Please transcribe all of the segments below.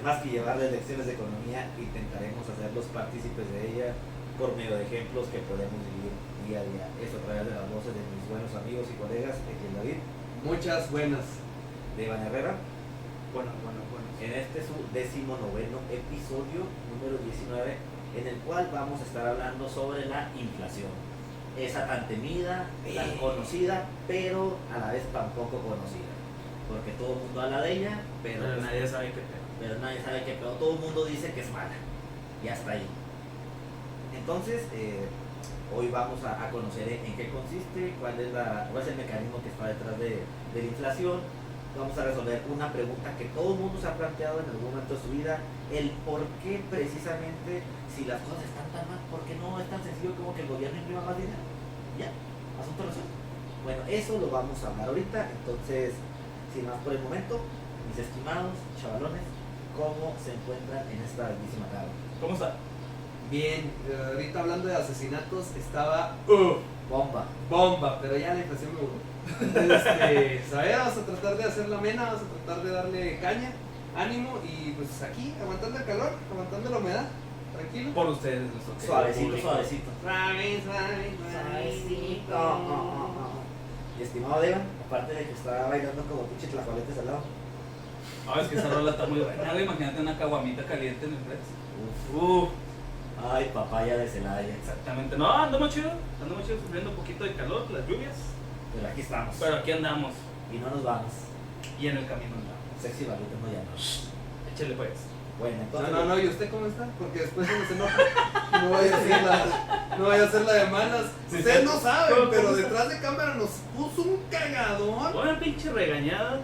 más que llevarles lecciones de economía, intentaremos hacerlos partícipes de ella por medio de ejemplos que podemos vivir día a día. Eso a través de las voces de mis buenos amigos y colegas, Etienne David, Muchas buenas. de Iván Herrera, Bueno. en este su 19º episodio, número 19, en el cual vamos a estar hablando sobre la inflación. Esa tan temida, tan conocida, pero a la vez tan poco conocida. Porque todo el mundo habla de ella, pero nadie sabe qué pedo. pero nadie sabe qué pedo. Todo el mundo dice que es mala. Y hasta ahí. Entonces, hoy vamos a conocer en qué consiste, cuál es el mecanismo que está detrás de la inflación. Vamos a resolver una pregunta que todo el mundo se ha planteado en algún momento de su vida: el por qué precisamente, si las cosas están tan mal, ¿por qué no es tan sencillo como que el gobierno imprima más dinero? Ya, asunto resuelto. Bueno, eso lo vamos a hablar ahorita. Entonces, sin más por el momento, mis estimados chavalones, ¿cómo se encuentran en esta bellísima tarde? ¿Cómo está? Bien, ahorita hablando de asesinatos, estaba Bomba. pero ya la inflación me gustó. Entonces, ¿sabes? Vamos a tratar de hacerla amena, vamos a tratar de darle caña, ánimo y pues aquí, aguantando el calor, aguantando la humedad, tranquilo. Por ustedes, nuestro querido Suavecito, público. suavecito. Y estimado Devan, aparte de que está bailando como pinche tlacualetes al lado. Ah, es que esa rola está muy buena, güey. Imagínate una caguamita caliente en el fresco. Uf. Ay, papaya de Celaya. Exactamente. No, andamos chido, sufriendo un poquito de calor, las lluvias. Pero aquí estamos. Pero aquí andamos. Y no nos vamos. Y en el camino andamos. Sexy Balita no llamas. Échale pues. Bueno, entonces. No, ¿y usted cómo está? Porque después se nos enoja. No vaya a hacer la de malas. Sí, Ustedes sí. no saben, ¿Cómo pero está? detrás de cámara nos puso un cagadón. Una pinche regañada.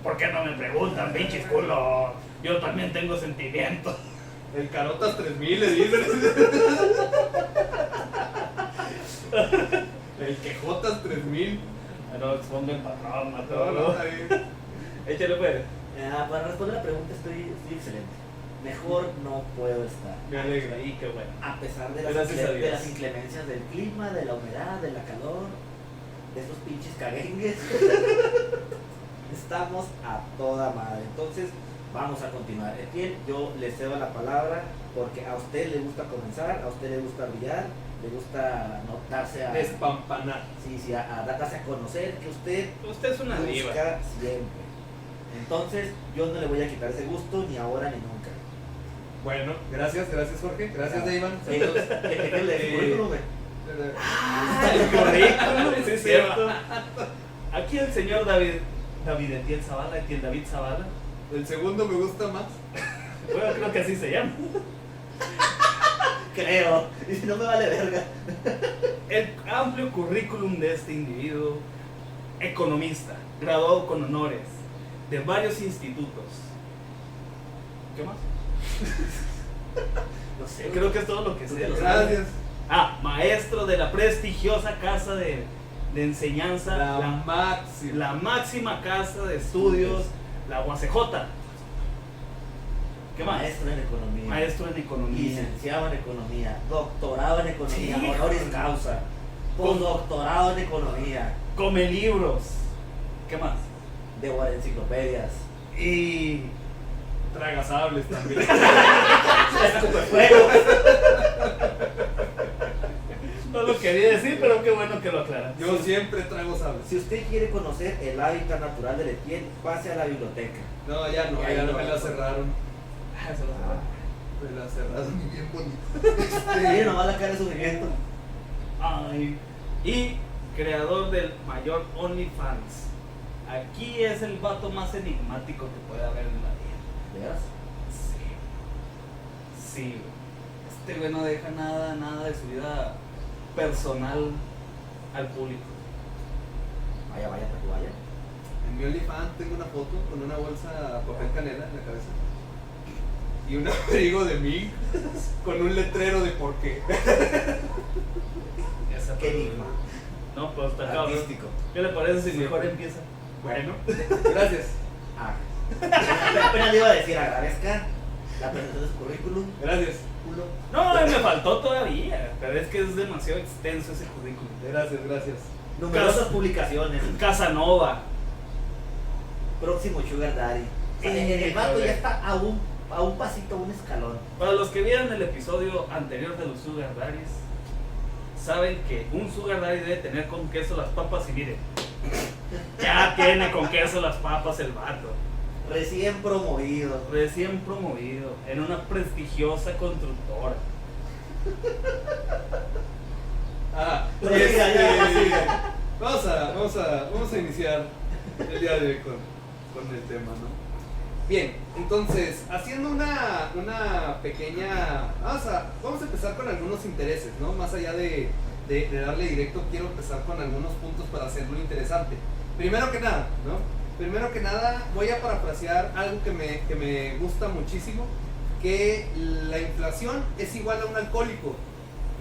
¿Por qué no me preguntan, pinches culo? Yo también tengo sentimientos. El Carotas 3000 le dicen. El Quejotas 3000. No, expongo el patrón, No, mató. está bien. Échale pues. Para responder la pregunta estoy excelente. Mejor no puedo estar. Me alegra, y qué bueno. A pesar de Gracias a Dios. de las inclemencias del clima, de la humedad, de la calor, de estos pinches caguengues, estamos a toda madre. Entonces, vamos a continuar. Etienne, yo le cedo la palabra porque a usted le gusta comenzar, a usted le gusta brillar, le gusta darse a... Despampanar. Sí, a darse a conocer que usted Usted es una diva. busca siempre. Entonces, yo no le voy a quitar ese gusto ni ahora ni nunca. Bueno, gracias Jorge. Gracias, Iván. Entonces, ¿qué le currículum, güey? El currículum, sí es cierto. Aquí el señor David Etienne Zavala. El segundo me gusta más. Bueno, creo que así se llama. Creo. Y si no me vale verga. El amplio currículum de este individuo, economista, graduado con honores de varios institutos. ¿Qué más? No sé. Creo que es todo lo que sé. Gracias. Maestro de la prestigiosa casa de enseñanza, La la máxima casa de estudios, la UACJ. ¿Qué más? Maestro en economía. Maestro en economía. Licenciado en economía. Doctorado en economía. Sí, Honoris joder. causa. Postdoctorado en economía. Come libros. ¿Qué más? Devora enciclopedias. Y Tragasables también. Escupefuegos. no lo quería decir, pero qué bueno que lo aclaras. Yo siempre trago sables. Si usted quiere conocer el hábitat natural del Etienne, pase a la biblioteca. No, ya no, ya no me la cerraron. Eso lo sé. Me la cerraron bien bonito. Mire nomás la cara de sufrimiento. Ay. Y creador del mayor OnlyFans. Aquí es el vato más enigmático que puede haber en la vida. ¿Veas? Sí, güey. Este güey no deja nada de su vida personal al público. Vaya, Tacubaya. En mi OnlyFans tengo una foto con una bolsa papel canela en la cabeza. Y un abrigo de mí con un letrero de por qué. Esa Qué enigma. No, pues está cabrón. Artístico. ¿Qué le parece si Sí, mejor pues. empieza? Bueno, gracias. Apenas le iba a decir, agradezca la presentación de su currículum. Gracias. Culo. No, me faltó todavía, pero es que es demasiado extenso ese currículum. Gracias. Numerosas publicaciones. Casanova. Próximo Sugar Daddy. O sea, Sí, el vato joder. ya está a un a un pasito, un escalón. Para los que vieron el episodio anterior de los Sugar Daddies, saben que un Sugar Daddy debe tener con queso las papas y miren, ya tiene con queso las papas el vato. Recién promovido. Recién promovido en una prestigiosa constructora. Ya. Vamos a iniciar el día de hoy con el tema, ¿no? Bien, entonces, haciendo una pequeña... Vamos a empezar con algunos intereses, ¿no? Más allá de darle directo, quiero empezar con algunos puntos para hacerlo interesante. Primero que nada, voy a parafrasear algo que me gusta muchísimo, que la inflación es igual a un alcohólico.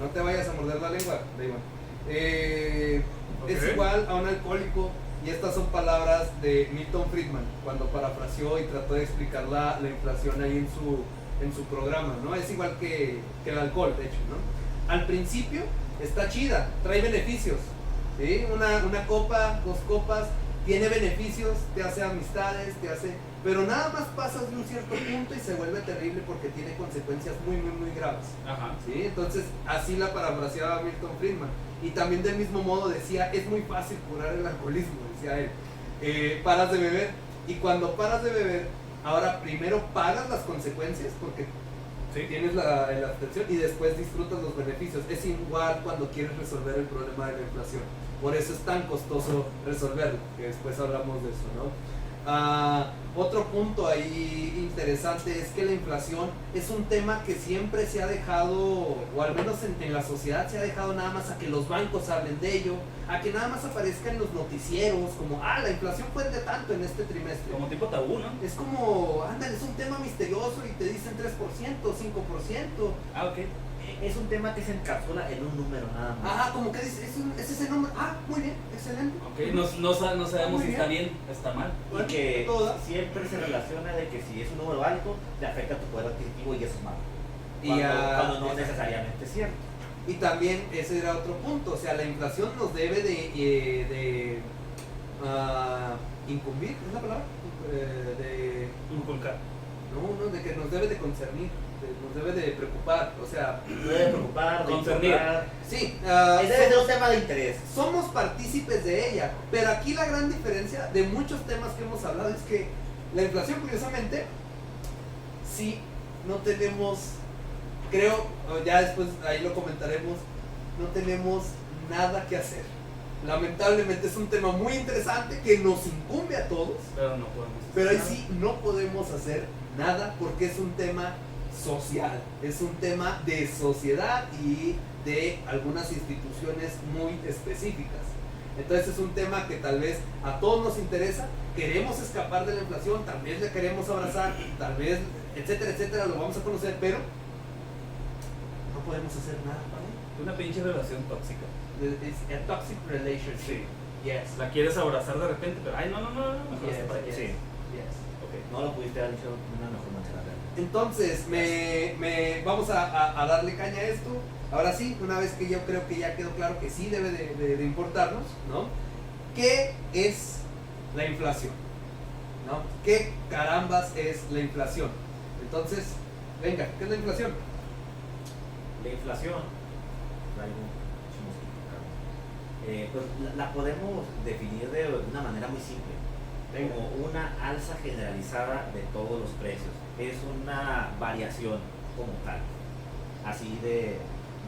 No te vayas a morder la lengua, Dayman. Es igual a un alcohólico, y estas son palabras de Milton Friedman cuando parafraseó y trató de explicar la inflación ahí en su programa, ¿no? Es igual que el alcohol, de hecho, ¿no? Al principio está chida, trae beneficios, ¿sí? Una copa, 2 copas, tiene beneficios, te hace amistades, pero nada más pasas de un cierto punto y se vuelve terrible porque tiene consecuencias muy, muy, muy graves. Ajá. ¿Sí? Entonces, así la parafraseaba Milton Friedman. Y también del mismo modo decía, es muy fácil curar el alcoholismo, decía él. Paras de beber, y cuando paras de beber, ahora primero pagas las consecuencias porque Sí. tienes la abstención, y después disfrutas los beneficios. Es igual cuando quieres resolver el problema de la inflación. Por eso es tan costoso resolverlo, que después hablamos de eso, ¿no? Otro punto ahí interesante es que la inflación es un tema que siempre se ha dejado, o al menos en la sociedad se ha dejado nada más a que los bancos hablen de ello, a que nada más aparezca en los noticieros, como, la inflación fue de tanto en este trimestre. Como tipo tabú, ¿no? Es como, ándale, es un tema misterioso y te dicen 3%, 5%. Ah, ok. Es un tema que se encapsula en un número nada más. Como que dice, es ese número. Muy bien, excelente. Ok, no sabemos Muy si está bien o está mal. Y que Todas. siempre se relaciona de que si es un número alto, te afecta tu poder adquisitivo y eso es malo. Y Cuando no exacto. necesariamente es cierto. Y también ese era otro punto, o sea, la inflación nos debe de incumbir, ¿es la palabra? Inculcar. No, de que nos debe de concernir, nos debe de preocupar, o sea, No debe preocupar, de Concernir. importar. sí, Debe ser un tema de interés. somos partícipes de ella, pero aquí la gran diferencia de muchos temas que hemos hablado es que la inflación, curiosamente, sí, no tenemos, creo, ya después ahí lo comentaremos, no tenemos nada que hacer. Lamentablemente es un tema muy interesante que nos incumbe a todos, Pero no podemos. pero ahí sí no podemos hacer nada porque es un tema social, es un tema de sociedad y de algunas instituciones muy específicas. Entonces es un tema que tal vez a todos nos interesa, queremos escapar de la inflación, tal vez le queremos abrazar, tal vez, etcétera, etcétera, lo vamos a conocer, pero no podemos hacer nada para ello. Una pinche relación tóxica. It's a toxic relationship. Sí. Yes. La quieres abrazar de repente, pero ay, no, mejor Yes, hasta para allá. yes, Sí. yes. Ok. No lo pudiste haber dicho de una mejor manera. Entonces, vamos a darle caña a esto. Ahora sí, una vez que yo creo que ya quedó claro que sí debe de importarnos, ¿no? ¿Qué es la inflación? ¿No? ¿Qué carambas es la inflación? Entonces, venga, ¿qué es la inflación? La inflación, traigo un mosquito, cabrón. Pues la podemos definir de una manera muy simple, Venga. como una alza generalizada de todos los precios. Es una variación como tal, así de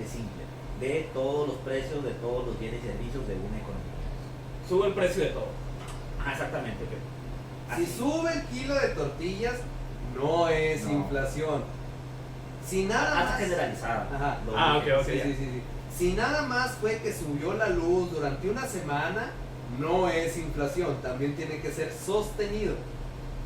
simple, de todos los precios, de todos los bienes y servicios de una economía. Sube el precio de todo. Exactamente. Si Así. sube el kilo de tortillas, no es No. inflación. Si nada Alza más... generalizada. Ajá. lo Ah, dije. ok, Sí, ya. sí. Si nada más fue que subió la luz durante una semana, no es inflación, también tiene que ser sostenido.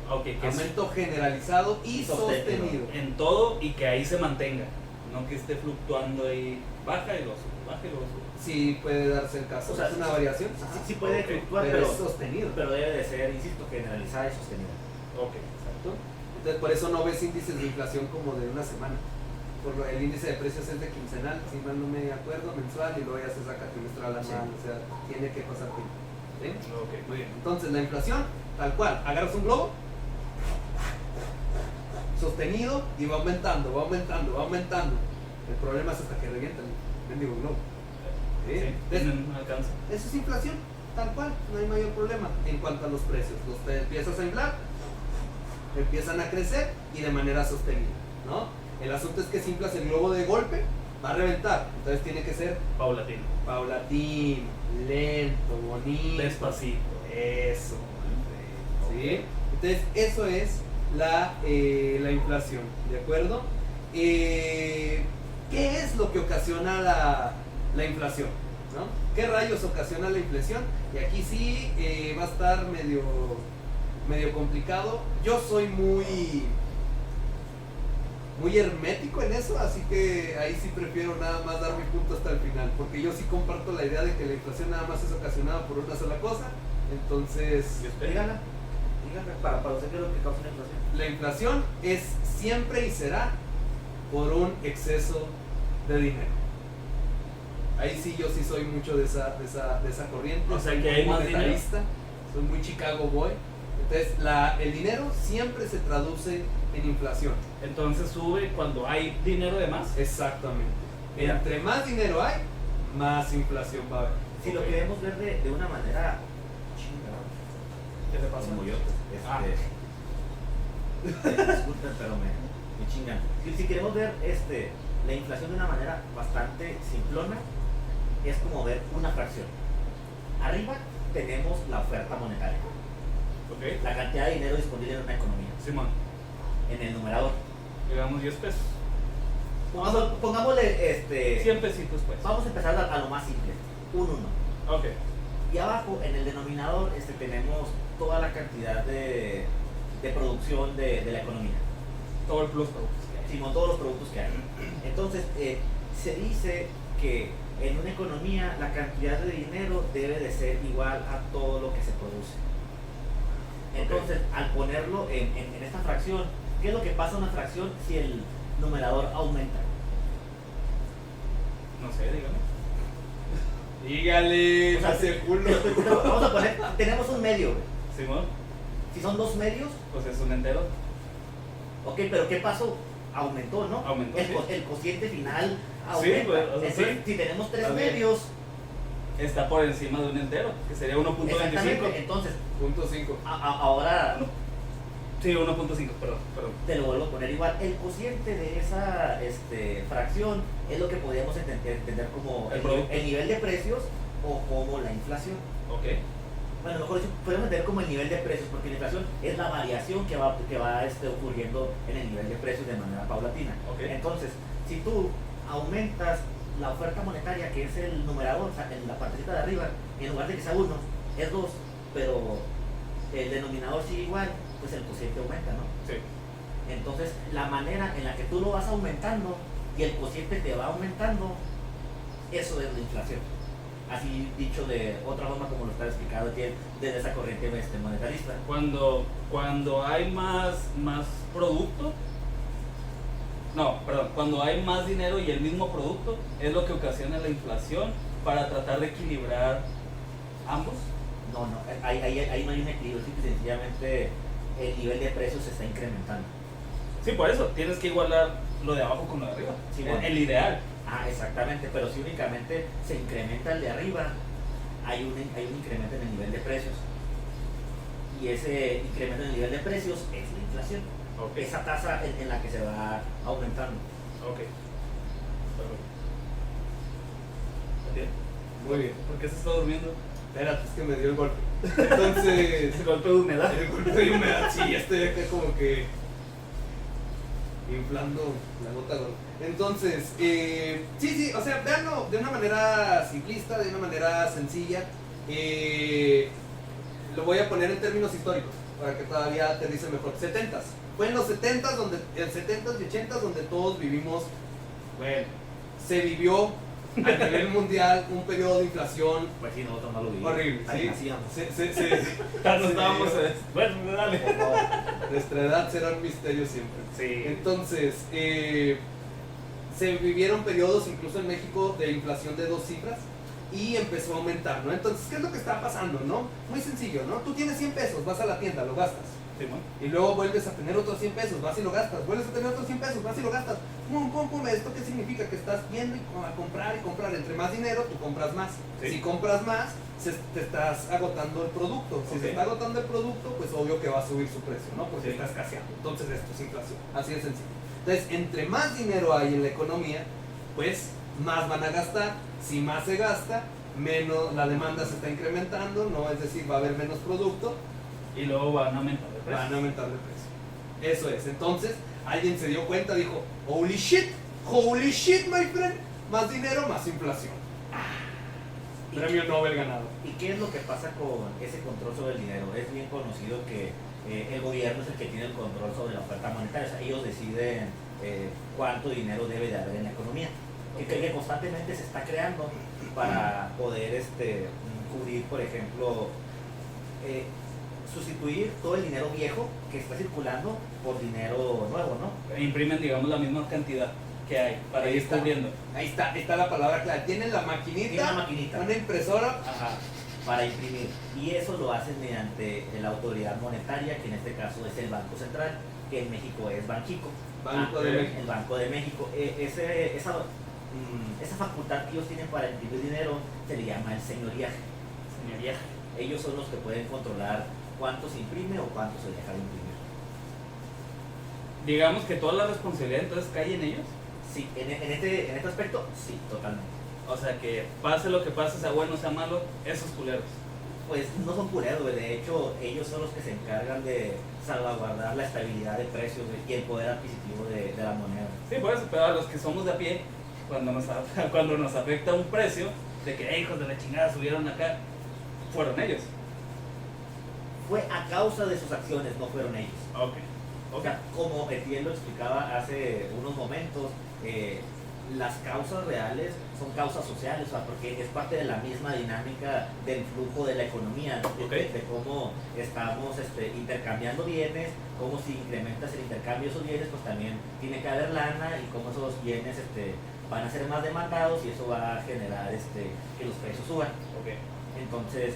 Ok, que es Aumento generalizado y Sostenido. sostenido. en todo y que ahí se mantenga. No que esté fluctuando ahí. Baja y luego sube, baja y luego sube. Sí puede darse el caso. O sea, es una variación. Sí puede Ok, fluctuar, pero pero, es sostenido. pero debe de ser, insisto, generalizada y sostenida. Ok. Exacto. Entonces por eso no ves índices de inflación como de una semana. El índice de precios es de quincenal, si mal no me acuerdo, mensual, y luego ya se saca trimestral anual, o sea, tiene que pasar tiempo. ¿Sí? Ok, muy bien. Entonces la inflación, tal cual, agarras un globo sostenido y va aumentando, va aumentando, va aumentando. El problema es hasta que revienta el mendigo globo. ¿Sí? Sí, no alcanza. Eso es inflación, tal cual, no hay mayor problema en cuanto a los precios. Los te empiezas a inflar, empiezan a crecer y de manera sostenida, ¿no? El asunto es que si inflas el globo de golpe, va a reventar. Entonces tiene que ser Paulatino. paulatino, lento, bonito. Despacito. Eso. ¿Sí? Entonces eso es la inflación, ¿de acuerdo? ¿Qué es lo que ocasiona la inflación? ¿No? ¿Qué rayos ocasiona la inflación? Y aquí sí va a estar medio complicado. Yo soy muy hermético en eso, así que ahí sí prefiero nada más dar mi punto hasta el final, porque yo sí comparto la idea de que la inflación nada más es ocasionada por una sola cosa. Entonces, Dígala, para usted qué es lo que causa la inflación. la inflación es siempre y será por un exceso de dinero. Ahí sí yo sí soy mucho de esa corriente. O sea, soy que hay muy más dinero. monetarista, soy muy Chicago boy. Entonces el dinero siempre se traduce en inflación. Entonces sube cuando hay dinero de más. Exactamente. Mira. Entre más dinero hay, más inflación va a haber. Si lo queremos ver de una manera ¿Qué te pasa? como yo, Ah. disculpen, pero me chingan. Si queremos ver la inflación de una manera bastante simplona, es como ver una fracción. Arriba tenemos la oferta monetaria, Ok. la cantidad de dinero disponible en una economía. Simón, En el numerador, digamos 10 pesos. pongámosle 100 pesitos pues. vamos a empezar a lo más simple, un 1. Ok. Y abajo en el denominador tenemos toda la cantidad de producción de la economía, Todo el plus productos que hay. sino todos los productos que hay. Entonces, se dice que en una economía la cantidad de dinero debe de ser igual a todo lo que se produce. Entonces, al ponerlo en esta fracción, ¿qué es lo que pasa en una fracción si el numerador aumenta? No sé, dígame. Dígale, O sea, hace culo. Vamos a poner, tenemos un medio, güey. Simón, Si son dos medios, pues es un entero. ok, pero ¿qué pasó? Aumentó, ¿no? Aumentó, El, sí. El cociente final Sí, aumenta. pues, o sea, Entonces, sí. si tenemos tres Está bien. medios, Está por encima de un entero, que sería 1.25. exactamente, entonces, Punto 5. ahora Sí, 1.5, perdón. te lo vuelvo a poner igual. El cociente de esa fracción es lo que podríamos entender como El producto. el nivel de precios o como la inflación. Ok. Bueno, mejor dicho, podemos entender como el nivel de precios, porque la inflación es la variación que va ocurriendo en el nivel de precios de manera paulatina. Ok. Entonces, si tú aumentas la oferta monetaria, que es el numerador, o sea, en la partecita de arriba, en lugar de que sea 1, es 2, pero el denominador sigue igual, pues el cociente aumenta, ¿no? Sí. Entonces, la manera en la que tú lo vas aumentando y el cociente te va aumentando, eso es la inflación. Así dicho de otra forma, como lo está explicado aquí desde esa corriente monetarista. Cuando hay más producto, no, perdón, cuando hay más dinero y el mismo producto, es lo que ocasiona la inflación para tratar de equilibrar ambos. No, ahí no hay un equilibrio, simple y sencillamente el nivel de precios se está incrementando. Sí, por eso, tienes que igualar lo de abajo con lo de arriba. Sí, bueno. El ideal. Ah, exactamente, pero si únicamente se incrementa el de arriba, hay un incremento en el nivel de precios. Y ese incremento en el nivel de precios es la inflación. Ok. Esa tasa en la que se va aumentando. Ok. Perfecto. ¿Bien? Muy bien. ¿Por qué se está durmiendo? Espérate, es que me dio el golpe. Entonces, Ese golpe de humedad. el golpe de humedad, sí, ya estoy acá como que inflando la gota gorda. Entonces, sí, o sea, véanlo de una manera simplista, de una manera sencilla. Lo voy a poner en términos históricos para que todavía aterrice mejor. 70s. Fue en los 70s, 70s y 80s donde todos vivimos, bueno, se vivió a nivel mundial un periodo de inflación Pues sí, nosotros no lo vivimos. horrible. Ahí ¿sí? nacíamos. Cuando Sí. estábamos. Bueno, dale. Por favor. Nuestra edad será un misterio siempre. Sí. Entonces, se vivieron periodos incluso en México de inflación de 2 cifras y empezó a aumentar, ¿no? Entonces, ¿qué es lo que está pasando, no? Muy sencillo, ¿no? Tú tienes 100 pesos, vas a la tienda, lo gastas. Sí, ¿no? Y luego vuelves a tener otros 100 pesos, vas y lo gastas, vuelves a tener otros 100 pesos, vas y lo gastas. Pum, pum, pum. ¿Esto qué significa? Que estás viendo a comprar y comprar. Entre más dinero, tú compras más. Sí. Si compras más, te estás agotando el producto. Si Ok. se está agotando el producto, pues obvio que va a subir su precio, ¿no? Porque Sí. está escaseando. Entonces esto es inflación. Así de sencillo. Entonces, entre más dinero hay en la economía, pues más van a gastar. Si más se gasta, menos la demanda se está incrementando, ¿no? Es decir, va a haber menos producto, Y luego van a aumentar el precio. van a aumentar de precio. Eso es. Entonces, alguien se dio cuenta, dijo, holy shit, my friend, más dinero, más inflación. ¿Y Premio Nobel ganado. ¿Y qué es lo que pasa con ese control sobre el dinero? Es bien conocido que el gobierno es el que tiene el control sobre la oferta monetaria. O sea, ellos deciden cuánto dinero debe de haber en la economía. Que constantemente se está creando para poder cubrir, por ejemplo, sustituir todo el dinero viejo que está circulando por dinero nuevo, ¿no? E imprimen, digamos, la misma cantidad que hay para Ahí ir está. cubriendo. Ahí está la palabra clara. Tienen la maquinita, Tiene una maquinita. una impresora. Ajá, para imprimir. Y eso lo hacen mediante la autoridad monetaria, que en este caso es el Banco Central, que en México es Banxico. Banco de México. El Banco de México. Esa facultad que ellos tienen para imprimir dinero se le llama el señoriaje. Señoría. Ellos son los que pueden controlar cuánto se imprime o cuánto se deja de imprimir. Digamos que toda la responsabilidad entonces cae en ellos. Sí, en este aspecto, sí, totalmente. O sea, que pase lo que pase, sea bueno o sea malo, esos culeros. Pues no son culeros, güey. De hecho, ellos son los que se encargan de salvaguardar la estabilidad de precios, güey, y el poder adquisitivo de la moneda. Sí, por eso, pero a los que somos de a pie, cuando nos afecta un precio, de que hijos de la chingada subieron acá, fueron ellos. Fue a causa de sus acciones, no fueron ellos. Ok. O sea, como Etienne lo explicaba hace unos momentos, las causas reales son causas sociales, o sea, porque es parte de la misma dinámica del flujo de la economía, Ok. de cómo estamos intercambiando bienes, cómo si incrementas el intercambio de esos bienes, pues también tiene que haber lana, y cómo esos bienes van a ser más demandados y eso va a generar que los precios suban. Ok. Entonces,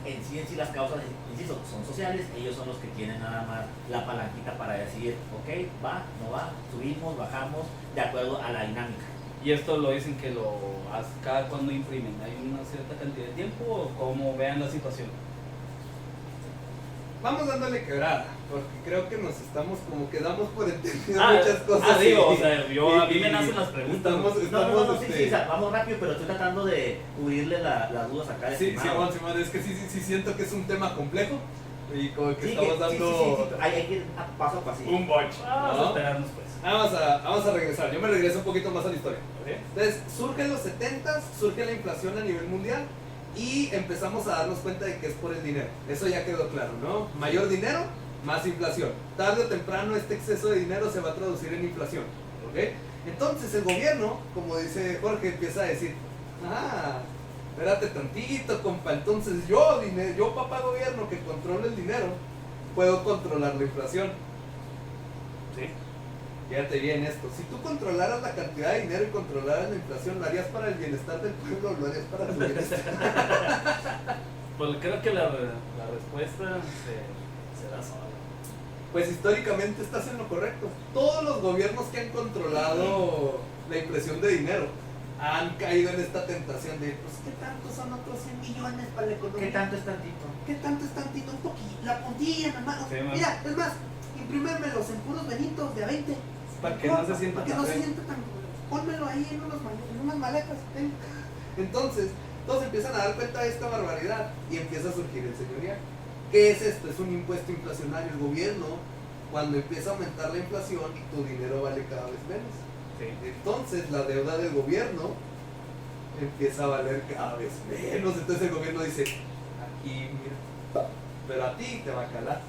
en sí las causas, insisto, son sociales. Ellos son los que tienen nada más la palanquita para decir, ok, va, no va, subimos, bajamos, de acuerdo a la dinámica. Y esto lo dicen que lo hacen cada cuando imprimen. ¿Hay una cierta cantidad de tiempo o cómo vean la situación? Vamos dándole quebrada, porque creo que nos estamos como que damos por entendido muchas cosas. Digo, y- o sea, a mí y- me nacen las preguntas. Estamos, No, sí, este, o sea, vamos rápido, pero estoy tratando de cubrirle las dudas acá. Sí, estimado. Simón, es que sí siento que es un tema complejo y como que Sí, estamos dando sí, hay que ir paso a paso. un botch. Vamos ¿no? a esperarnos pues. Vamos a regresar, yo me regreso un poquito más a la historia. ¿Ok? Entonces, surge en los 70s, surge la inflación a nivel mundial y empezamos a darnos cuenta de que es por el dinero. Eso ya quedó claro, ¿no? Mayor dinero, más inflación. Tarde o temprano este exceso de dinero se va a traducir en inflación, ¿ok? Entonces el gobierno, como dice Jorge, empieza a decir, espérate tantito, compa, entonces yo papá gobierno que controlo el dinero, puedo controlar la inflación. Sí. Fíjate bien esto, si tú controlaras la cantidad de dinero y controlaras la inflación, ¿lo harías para el bienestar del pueblo o lo harías para tu bienestar? Pues creo que la respuesta se da sola. Pues históricamente estás en lo correcto. Todos los gobiernos que han controlado la impresión de dinero han caído en esta tentación de, pues, ¿qué tanto son otros 100 millones para la economía? ¿Qué tanto es tantito? ¿Qué tanto es tantito? Un poquito, la puntilla, mamá. Sí, mamá. Mira, es más, imprímemelos en puros benitos de a 20. Para que no se sienta Para que tan no se feo. sienta tan... Pónmelo ahí en unas maletas. ten. Entonces, todos empiezan a dar cuenta de esta barbaridad y empieza a surgir el señorial. ¿Qué es esto? Es un impuesto inflacionario. El gobierno, cuando empieza a aumentar la inflación, tu dinero vale cada vez menos. Sí. Entonces la deuda del gobierno empieza a valer cada vez menos. Entonces el gobierno dice, aquí mira, pero a ti te va a calar.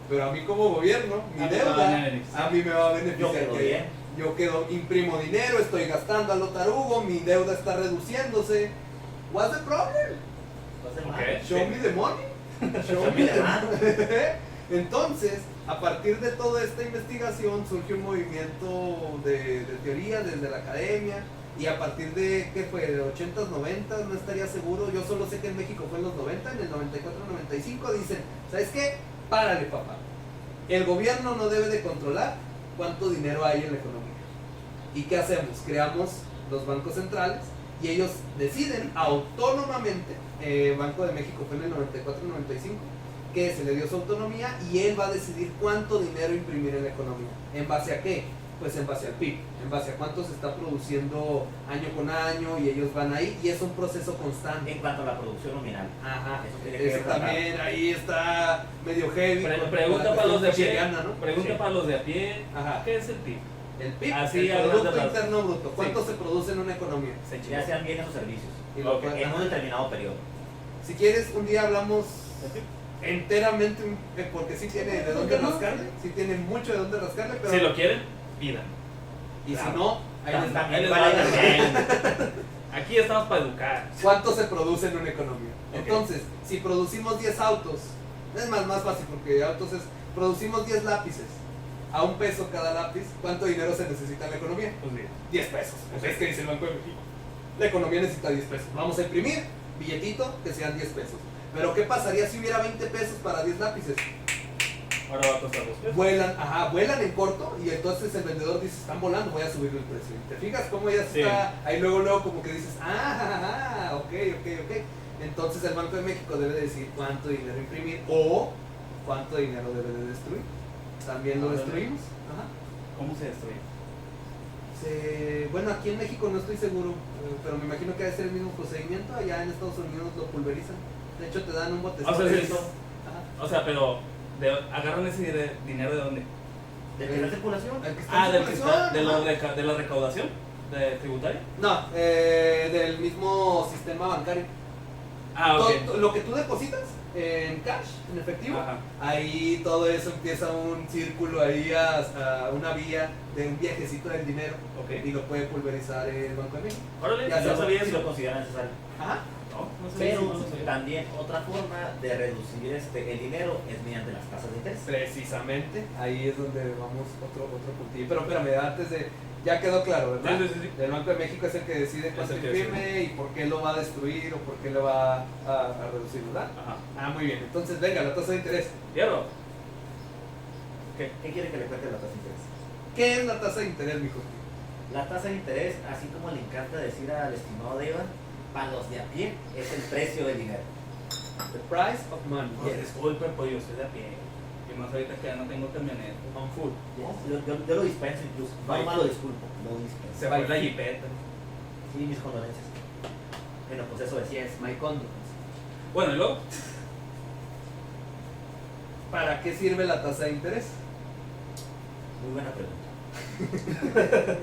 Pero a mí como gobierno, mi A mí me va a deuda, beneficiar. a mí me va a beneficiar. Yo quedo que bien. Yo imprimo dinero, estoy gastando a lo tarugo, mi deuda está reduciéndose. What's the problem? Va a ser Ok. mal. Show Sí. me the money. Show Show me me the the money. Entonces, a partir de toda esta investigación surge un movimiento de teoría desde la academia y a partir de, ¿qué fue? De 80s, 90s, no estaría seguro. Yo solo sé que en México fue en los 90, en el 94, 95 dicen, ¿sabes qué? párale papá. El gobierno no debe de controlar cuánto dinero hay en la economía. ¿Y qué hacemos? Creamos los bancos centrales y ellos deciden autónomamente, Banco de México fue en el 94-95, que se le dio su autonomía y él va a decidir cuánto dinero imprimir en la economía. ¿En base a qué? Pues en base al PIB, en base a cuánto se está produciendo año con año y ellos van ahí y es un proceso constante. En cuanto a la producción nominal. Ajá, Eso tiene que eso ver también ahí está medio heavy. Pregunta para los de a pie. Chiliana, ¿no? Pregunta Sí. para los de a pie. Ajá. ¿Qué es el PIB? El PIB, Así, el a Producto grandes rasgos. Interno Bruto. ¿Cuánto Sí. se produce en una economía? Se Ya sean bienes o servicios. Y lo Ok. puedes- En un determinado periodo. Si quieres, un día hablamos enteramente, porque sí tiene de ¿Por dónde qué no? rascarle, sí tiene mucho de dónde rascarle, pero Si lo quieren, pidan. y Claro. si no, ahí les va. También Ahí les para va ir también. Aquí estamos para educar. ¿Cuánto se produce en una economía? Ok. Entonces, si producimos 10 autos, es más fácil porque autos es, producimos 10 lápices, a $1 cada lápiz, ¿cuánto dinero se necesita en la economía? Pues bien. 10 pesos. Es que dice el Banco de México. La economía necesita 10 pesos. Vamos a imprimir billetito que sean 10 pesos. Pero ¿qué pasaría si hubiera 20 pesos para 10 lápices? Ahora va a costar 2 pesos. Vuelan en corto y entonces el vendedor dice, están volando, voy a subir el precio. ¿Te fijas cómo ya Sí. está? Ahí luego como que dices, ok. Entonces el Banco de México debe de decir cuánto dinero imprimir o cuánto dinero debe de destruir. También lo Órale. destruimos. Ajá. ¿Cómo se destruye? Bueno, aquí en México no estoy seguro, pero me imagino que debe ser el mismo procedimiento. Allá en Estados Unidos lo pulverizan. De hecho, te dan un botecito. O sea, sí. Ajá. O sea, pero agarran ese dinero de dónde? ¿De tener circulación? El que está en Del que circulación, está, ajá. de la recaudación de tributaria. No, del mismo sistema bancario. Ah, ok. Todo lo que tú depositas en cash, en efectivo, Ajá. ahí todo eso empieza un círculo ahí a una vía de un viajecito del dinero Ok. y lo puede pulverizar el Banco de México. Órale, Ya ya sabes, sabía Si eso. lo consideran necesario. Ajá. No, no sabía Pero eso, no lo sabía. también otra forma de reducir el dinero es mediante las tasas de interés. Precisamente, ahí es donde vamos otro puntillo. Pero espérame, antes de... Ya quedó claro, ¿verdad? Sí. El Banco de México es el que decide cuánto el que imprime y por qué lo va a destruir o por qué lo va a reducir, ¿verdad? Ajá. Ah, muy bien. Entonces, venga, la tasa de interés. Hierro. ¿Qué quiere que le cuente la tasa de interés? ¿Qué es la tasa de interés, mijo? La tasa de interés, así como le encanta decir al estimado Deva, para los de a pie es el precio del dinero. The price of money. Pues disculpen, pues yo soy de a pie. Y más ahorita que ya no tengo camioneta. On foot. Yo lo dispenso incluso. No Bye. más lo disculpo. Lo dispenso. Se fue la jipeta. Sí, mis condolencias. Bueno, pues eso decía, es my condolence. Bueno, y luego. ¿Para qué sirve la tasa de interés? Muy buena pregunta.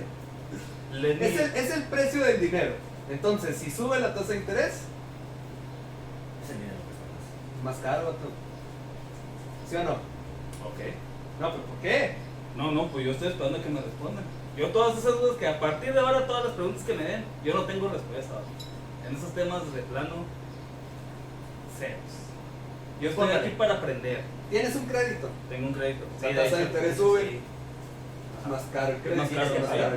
Es el precio del dinero. Entonces, si sube la tasa de interés, Es el dinero que está más caro, vato. ¿Sí o no? Ok. No, pero ¿por qué? No, pues yo estoy esperando que me respondan. Yo todas esas dudas que a partir de ahora, todas las preguntas que me den, yo no tengo respuesta. En esos temas de plano, ceros. Yo estoy Póngale. aquí para aprender. Tienes un crédito. Tengo un crédito. La de tasa de hecho, interés sube. sí. Es más caro el crédito. más caro, es más sí. caro.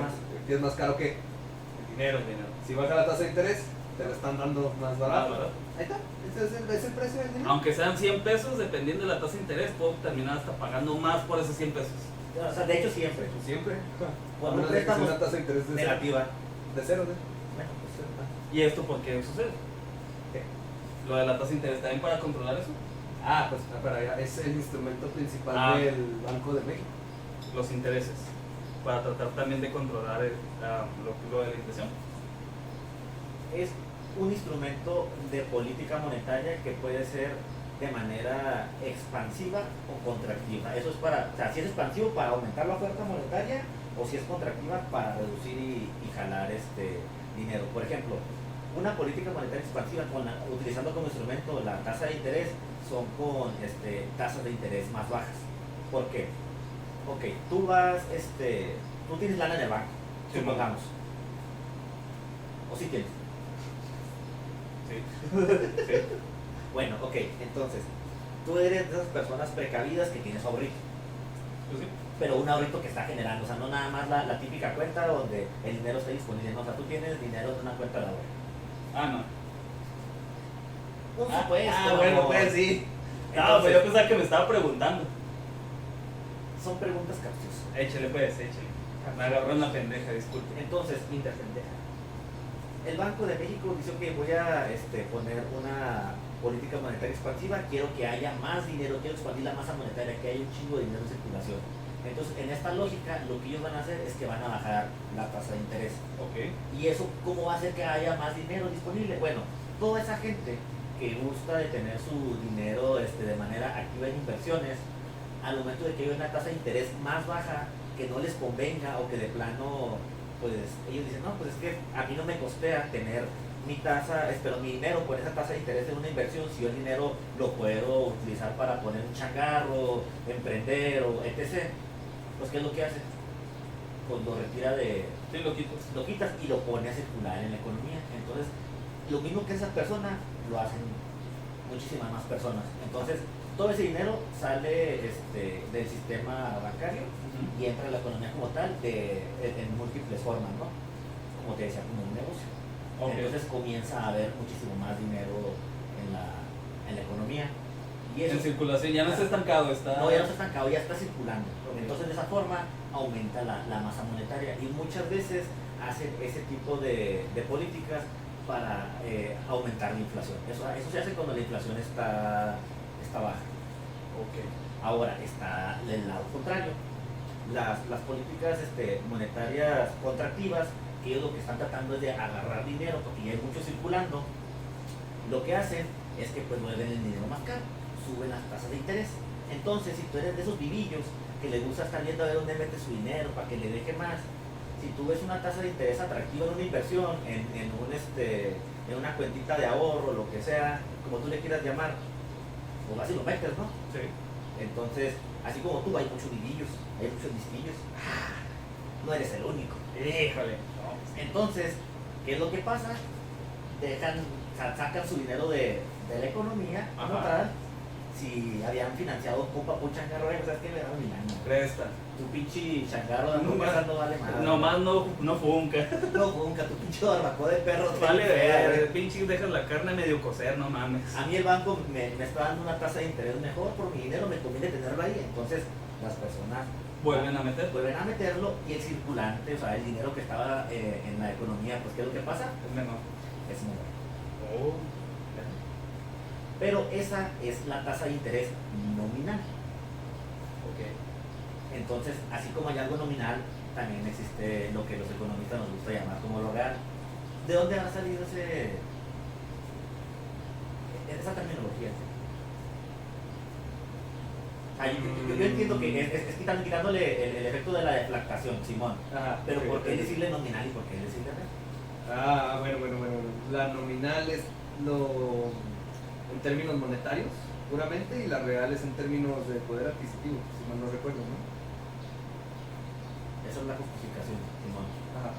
¿Y es más caro que? El dinero, el dinero. Si baja la tasa de interés, te lo están dando más barato. Más barato. Ahí está. Ese es el precio del dinero. Aunque sean 100 pesos, dependiendo de la tasa de interés, puedo terminar hasta pagando más por esos 100 pesos. O sea, de hecho siempre. Siempre. Cuando Una vez que sea préstamos una tasa de interés de cero. negativa. De cero, ¿no? Bueno, pues ¿Y esto por qué sucede? ¿Qué? Lo de la tasa de interés, ¿también para controlar eso? Ah, pues para allá. Es el instrumento principal Ah. del Banco de México. Los intereses. Para tratar también de controlar lo de la inflación. es un instrumento de política monetaria que puede ser de manera expansiva o contractiva. Eso es para, o sea, si es expansivo para aumentar la oferta monetaria o si es contractiva para reducir y jalar dinero. Por ejemplo, una política monetaria expansiva utilizando como instrumento la tasa de interés son con tasas de interés más bajas. ¿Por qué? Ok, tú tienes lana en el banco, Sí, supongamos. O sí tienes. Sí. Bueno, ok, entonces, tú eres de esas personas precavidas que tienes ahorrito, Pues sí. pero un ahorrito que está generando, o sea, no nada más la típica cuenta donde el dinero está disponible, no, o sea, tú tienes dinero en una cuenta de ahorro. Ah, no. Un supuesto. bueno, pues sí. No, pues yo pensaba que me estaba preguntando. Son preguntas capciosas. Échale pues, échale. Me agarró en la pendeja, disculpe. Entonces, interpendeja. El Banco de México dice que voy a poner una política monetaria expansiva, quiero que haya más dinero, quiero expandir la masa monetaria, que haya un chingo de dinero en circulación. Entonces, en esta lógica, lo que ellos van a hacer es que van a bajar la tasa de interés. Ok. ¿Y eso cómo va a hacer que haya más dinero disponible? Bueno, toda esa gente que gusta de tener su dinero de manera activa en inversiones, al momento de que haya una tasa de interés más baja, que no les convenga o que de plano, pues ellos dicen, no, pues es que a mí no me costea tener mi dinero por esa tasa de interés en una inversión, si yo el dinero lo puedo utilizar para poner un changarro, emprender o etc. Pues ¿qué es lo que hace? Pues lo retira Sí, lo quitas. lo quitas y lo pone a circular en la economía. Entonces, lo mismo que esa persona, lo hacen muchísimas más personas. Entonces, todo ese dinero sale del sistema bancario y entra en la economía como tal en múltiples formas, ¿no? Como te decía, como un negocio. Okay. Entonces comienza a haber muchísimo más dinero en la economía. Y eso, En circulación, ya no está estancado, está... no, ya no está estancado, ya está circulando. Okay. Entonces de esa forma aumenta la masa monetaria y muchas veces hacen ese tipo de políticas para aumentar la inflación. Eso se hace cuando la inflación está baja. Ok. Ahora está el lado contrario. Las políticas monetarias contractivas, que ellos lo que están tratando es de agarrar dinero porque ya hay mucho circulando, lo que hacen es que pues mueven el dinero más caro, suben las tasas de interés. Entonces, si tú eres de esos vivillos que le gusta estar viendo a ver dónde mete su dinero para que le deje más, si tú ves una tasa de interés atractiva en una inversión, en una cuentita de ahorro, lo que sea, como tú le quieras llamar, pues así lo metes, ¿no? Sí. Entonces, así como tú, hay muchos vivillos, hay muchos listillos. No eres el único. Híjole. No. Entonces, ¿qué es lo que pasa? Sacan su dinero de la economía, como Ajá. tal. Si habían financiado un papu changarro, ¿sabes qué? Me daban mi lana. Presta. Tu pinche changarro de No hamburguesas más. no vale más. Nomás no funca. No, nunca, tu pinche barbacoa de perro. Vale, fea, güey. pinche dejas la carne medio cocer, no mames. A mí el banco me está dando una tasa de interés mejor por mi dinero, me conviene tenerlo ahí. Entonces, las personas Vuelven a meter. vuelven a meterlo y el circulante, o sea, el dinero que estaba en la economía, pues ¿qué es lo que pasa? Es menor. Es menor. Oh. Pero esa es la tasa de interés nominal. Ok. Entonces, así como hay algo nominal, también existe lo que los economistas nos gusta llamar como lo real. ¿De dónde ha salido esa terminología? Yo entiendo que es quitándole el efecto de la deflactación, Simón. Ajá, Pero ok, ¿por qué ok. decirle nominal y por qué decirle real? Ah, bueno. La nominal es lo en términos monetarios, puramente, y la real es en términos de poder adquisitivo, si mal no recuerdo, ¿no? Esa es la justificación, Simón. Ajá.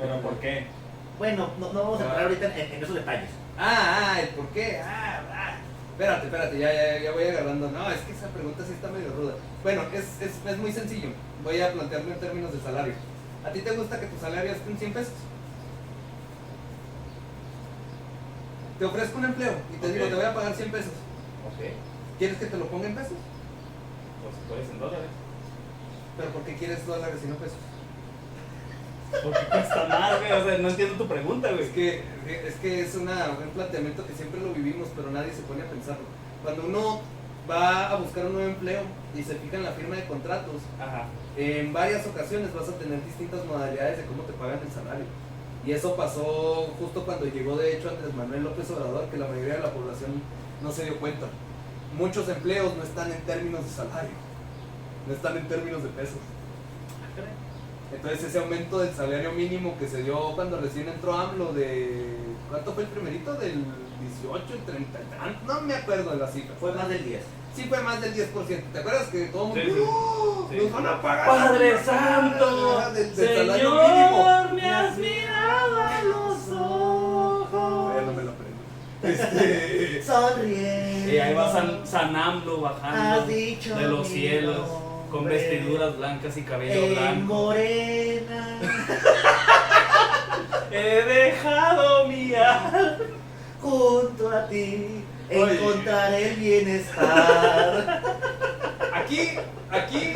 ¿Pero por qué? Bueno, no vamos a entrar ahorita en esos detalles. El por qué. Espérate, ya voy agarrando. No, es que esa pregunta sí está medio ruda. Bueno, es muy sencillo. Voy a plantearlo en términos de salario. ¿A ti te gusta que tu salario esté en 100 pesos? Te ofrezco un empleo y te Ok. digo, te voy a pagar 100 pesos. Ok. ¿Quieres que te lo ponga en pesos? Pues puedes en dólares. ¿Pero por qué quieres dólares y no pesos? Porque cuesta más, güey. O sea, no entiendo tu pregunta, güey. Es que es un planteamiento que siempre lo vivimos, pero nadie se pone a pensarlo. Cuando uno va a buscar un nuevo empleo y se fija en la firma de contratos, Ajá. en varias ocasiones vas a tener distintas modalidades de cómo te pagan el salario. Y eso pasó justo cuando llegó de hecho Andrés Manuel López Obrador, que la mayoría de la población no se dio cuenta. Muchos empleos no están en términos de salario, no están en términos de pesos. Entonces ese aumento del salario mínimo que se dio cuando recién entró AMLO de... ¿Cuánto fue el primerito? ¿Del 18, el 30? No me acuerdo de la cifra. Fue más del 10. Sí, fue más del 10%. ¿Te acuerdas que todo el mundo... Sí, sí. ¡Oh! Sí. ¡Nos van a pagar! Padre Santo, Del salario Señor, mínimo. me has mirado a los ojos. Ya no me lo aprendo. Sonríe. Y ahí va San AMLO bajando Has dicho de los mi cielos con nombre. vestiduras blancas y cabello En blanco. morena. He dejado mi alma. Junto a ti. Oye. encontraré el bienestar. Aquí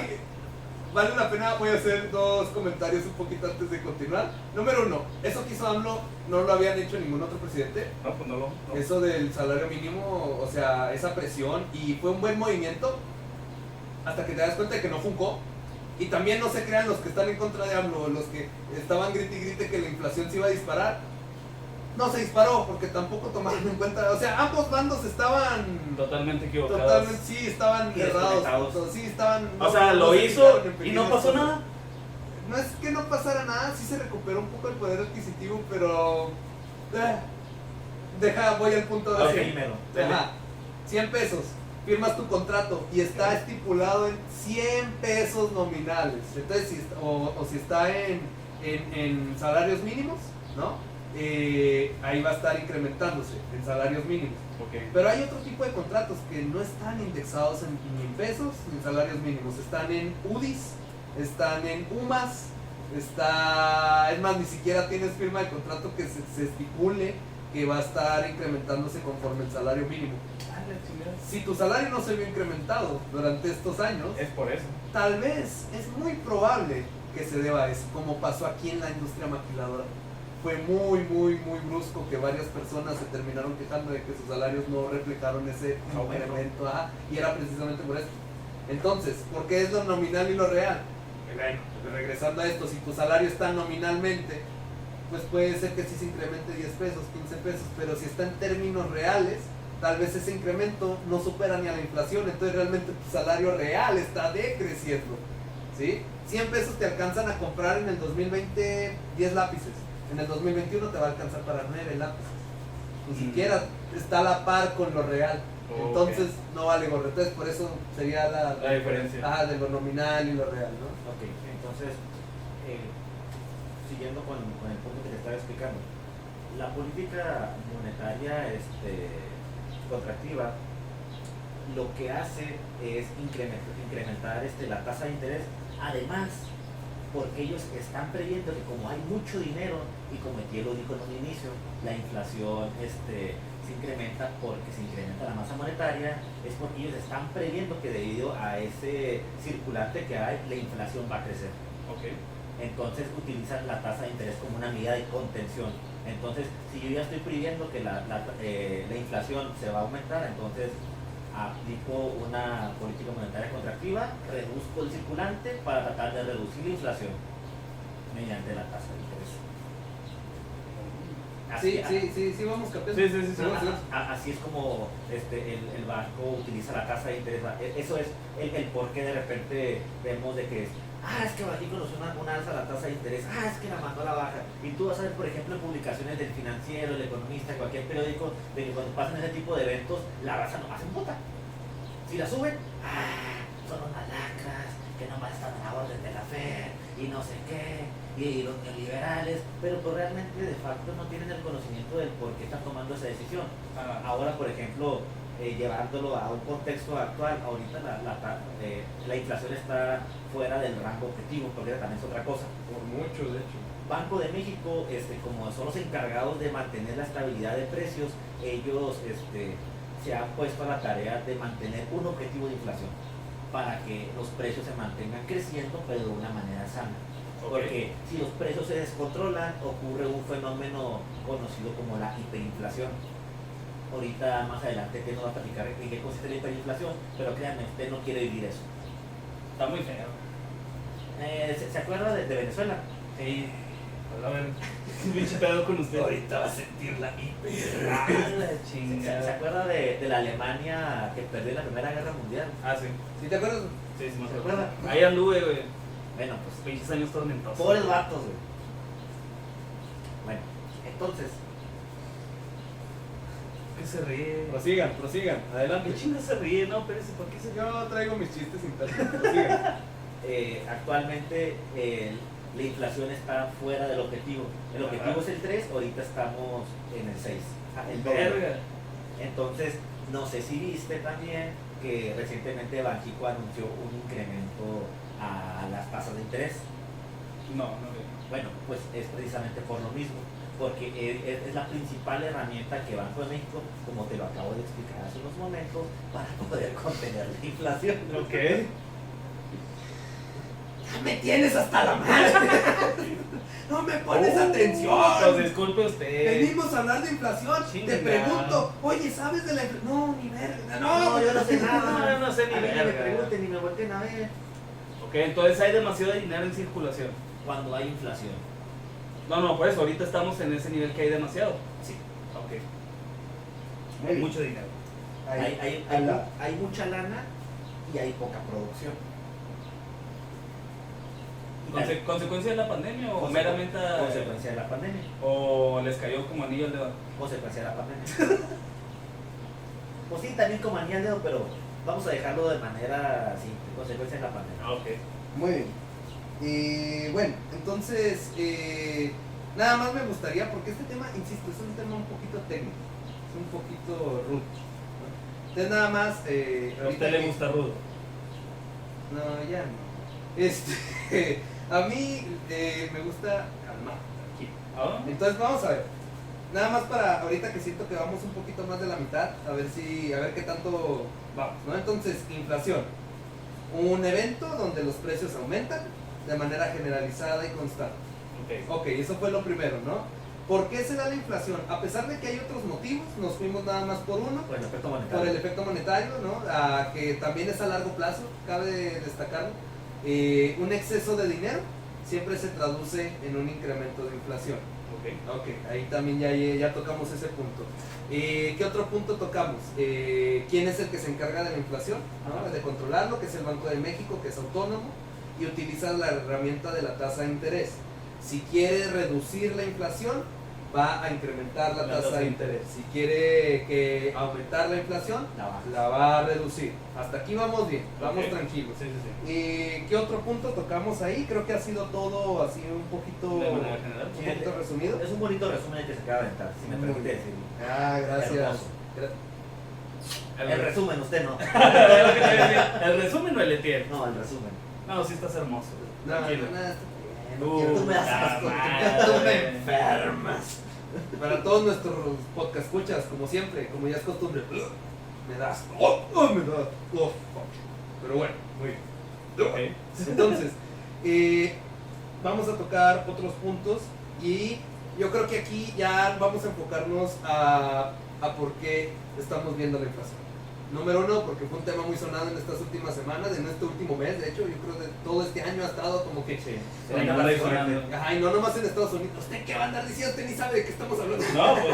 vale la pena, voy a hacer 2 comentarios un poquito antes de continuar. Número 1, eso que hizo AMLO no lo habían hecho ningún otro presidente. No, pues no. Eso del salario mínimo, o sea, esa presión, y fue un buen movimiento hasta que te das cuenta de que no funcó. Y también no se crean los que están en contra de AMLO, los que estaban grite y grite que la inflación se iba a disparar. No se disparó porque tampoco tomaron en cuenta, o sea, ambos bandos estaban Totalmente equivocados. totalmente, sí, estaban Y errados, desconectados. sí, estaban... O sea, no lo se hizo fijaron en y no pequeñas pasó cosas. nada. No es que no pasara nada, sí se recuperó un poco el poder adquisitivo, pero... voy al punto de... Ok. Primero. Ajá, 100 pesos, firmas tu contrato y está estipulado en 100 pesos nominales. Entonces, si está en salarios mínimos, ¿no? Ahí va a estar incrementándose en salarios mínimos. Ok. Pero hay otro tipo de contratos que no están indexados ni en pesos ni en salarios mínimos. Están en UDIs, están en UMAS, es más, ni siquiera tienes firma de contrato que se estipule que va a estar incrementándose conforme el salario mínimo. Si tu salario no se vio incrementado durante estos años, Es por eso. tal vez es muy probable que se deba a eso, como pasó aquí en la industria maquiladora. Fue muy brusco que varias personas se terminaron quejando de que sus salarios no reflejaron ese Aumento. incremento, y era precisamente por esto. Entonces, ¿por qué es lo nominal y lo real? Bueno, regresando a esto, si tu salario está nominalmente, pues puede ser que sí se incremente 10 pesos, 15 pesos, pero si está en términos reales, tal vez ese incremento no supera ni a la inflación, entonces realmente tu salario real está decreciendo, ¿sí? 100 pesos te alcanzan a comprar en el 2020 10 lápices, en el 2021 te va a alcanzar para 9 lápices, ni siquiera está a la par con lo real, entonces no vale gorro, entonces por eso sería la diferencia. de lo nominal y lo real, ¿no? Ok, entonces, siguiendo con el punto que te estaba explicando, la política monetaria contractiva lo que hace es incrementar la tasa de interés, además porque ellos están previendo que como hay mucho dinero y como ya lo dijo en un inicio, la inflación se incrementa porque se incrementa la masa monetaria, es porque ellos están previendo que debido a ese circulante que hay, la inflación va a crecer. Ok. Entonces utilizan la tasa de interés como una medida de contención. Entonces, si yo ya estoy previendo que la inflación se va a aumentar, entonces aplico una política monetaria contractiva, reduzco el circulante para tratar de reducir la inflación mediante la tasa de interés. Sí, vamos captando. Sí. Así es como el banco utiliza la tasa de interés. Eso es el por qué de repente vemos de que es que Banxico nos una alza la tasa de interés, es que la mandó a la baja. Y tú vas a ver, por ejemplo, en publicaciones del Financiero, el Economista, cualquier periódico, de que cuando pasan ese tipo de eventos, la raza no hacen puta. Si la suben, son unas lacras, que nomás están a la orden de la Fed, y no sé qué, y los neoliberales, pero pues realmente de facto no tienen el conocimiento del por qué están tomando esa decisión. Ahora, por ejemplo, llevándolo a un contexto actual, ahorita la inflación está fuera del rango objetivo, porque también es otra cosa. Por mucho, de hecho. Banco de México, como son los encargados de mantener la estabilidad de precios, ellos se han puesto a la tarea de mantener un objetivo de inflación para que los precios se mantengan creciendo, pero de una manera sana. Porque si los precios se descontrolan, ocurre un fenómeno conocido como la hiperinflación. Ahorita más adelante que nos va a platicar en qué consiste la hiperinflación, pero créanme, usted no quiere vivir eso. Está muy feo. ¿Se acuerda de Venezuela? Sí. A ver, pinche pedo con usted. Ahorita va a sentir la hiper. La chingada. ¿Se acuerda de la Alemania que perdió la Primera Guerra Mundial? Sí. ¿Sí te acuerdas? Sí, me ¿Se acuerdo. acuerda? Ahí anduve, güey. Bueno, pues Pinches años tormentosos. pobres vatos, güey. Bueno, entonces, ¿Qué se ríe? Prosigan, adelante. ¿Qué chinga se ríe? No, espérese, ¿por qué se ríe? Yo traigo mis chistes internos, prosigan. actualmente la inflación está fuera del objetivo. El objetivo es el 3, ahorita estamos en el 6. El doble. Verga. Entonces, no sé si viste también que recientemente Banxico anunció un incremento a las tasas de interés. No veo. Bueno, pues es precisamente por lo mismo, porque es la principal herramienta que Banco de México, como te lo acabo de explicar hace unos momentos, para poder contener la inflación. Ok. Ya me tienes hasta la madre. No me pones atención. Pues disculpe usted. Venimos a hablar de inflación. Chinga. Te pregunto, oye, ¿sabes de la inflación? No, ni verga. No, yo no sé nada. No, yo no sé ni A mí ni me verga. pregunten ni me volteen a ver. Ok, entonces hay demasiado dinero en circulación. Cuando hay inflación. No, pues ahorita estamos en ese nivel que hay demasiado. Sí. Ok. Hay mucho dinero. Hay mucha lana y hay poca producción. ¿Consecuencia de la pandemia o meramente Consecuencia de la pandemia. o les cayó como anillo al dedo? Consecuencia de la pandemia. Pues sí, también como anillo al dedo, pero vamos a dejarlo de manera simple. Consecuencia de la pandemia. Ok. Muy bien. Bueno, entonces, nada más me gustaría, porque este tema, insisto, es un tema un poquito técnico, es un poquito rudo, ¿no? Entonces nada más... ¿A usted le gusta rudo? No, ya no. A mí me gusta calmar, tranquilo. ¿Ah? Entonces vamos a ver. Nada más para ahorita que siento que vamos un poquito más de la mitad, a ver qué tanto vamos, ¿no? Entonces, inflación. Un evento donde los precios aumentan de manera generalizada y constante. Ok. Ok, eso fue lo primero, ¿no? ¿Por qué se da la inflación? A pesar de que hay otros motivos, nos fuimos nada más por uno, Por el efecto monetario. por el efecto monetario, ¿no? Que también es a largo plazo, cabe destacarlo. Un exceso de dinero siempre se traduce en un incremento de inflación. Ok, ahí también ya tocamos ese punto. ¿Qué otro punto tocamos? ¿Quién es el que se encarga de la inflación? ¿No? De controlarlo, que es el Banco de México, que es autónomo, y utiliza la herramienta de la tasa de interés. Si quiere reducir la inflación, va a incrementar la tasa de interés. Si quiere aumentar la inflación, la va a reducir. Hasta aquí vamos bien, vamos Ok. tranquilos. Sí, sí. ¿Qué otro punto tocamos ahí? Creo que ha sido todo así un poquito, De manera general. un poquito resumido. Es un bonito resumen que se acaba de aventar, si me Muy permite bien. decirlo. Gracias. Hermoso. El resumen, usted no. ¿El resumen o el etier? No, el resumen. No, sí estás hermoso. No, Tranquilo. no, está bien. Tú me das Puta asco, madre. tú me enfermas. Para todos nuestros podcast escuchas, como siempre, como ya es costumbre, me das, me das, fuck. Pero bueno, muy bien. Ok. Entonces, vamos a tocar otros puntos y yo creo que aquí ya vamos a enfocarnos a por qué estamos viendo la inflación. Número uno, porque fue un tema muy sonado en estas últimas semanas, en este último mes, de hecho, yo creo que todo este año ha estado como que... Sí. Sí, no la sonando. Ajá, y no nomás en Estados Unidos. ¿Usted qué va a andar diciendo? Usted ni sabe de qué estamos hablando. No, pues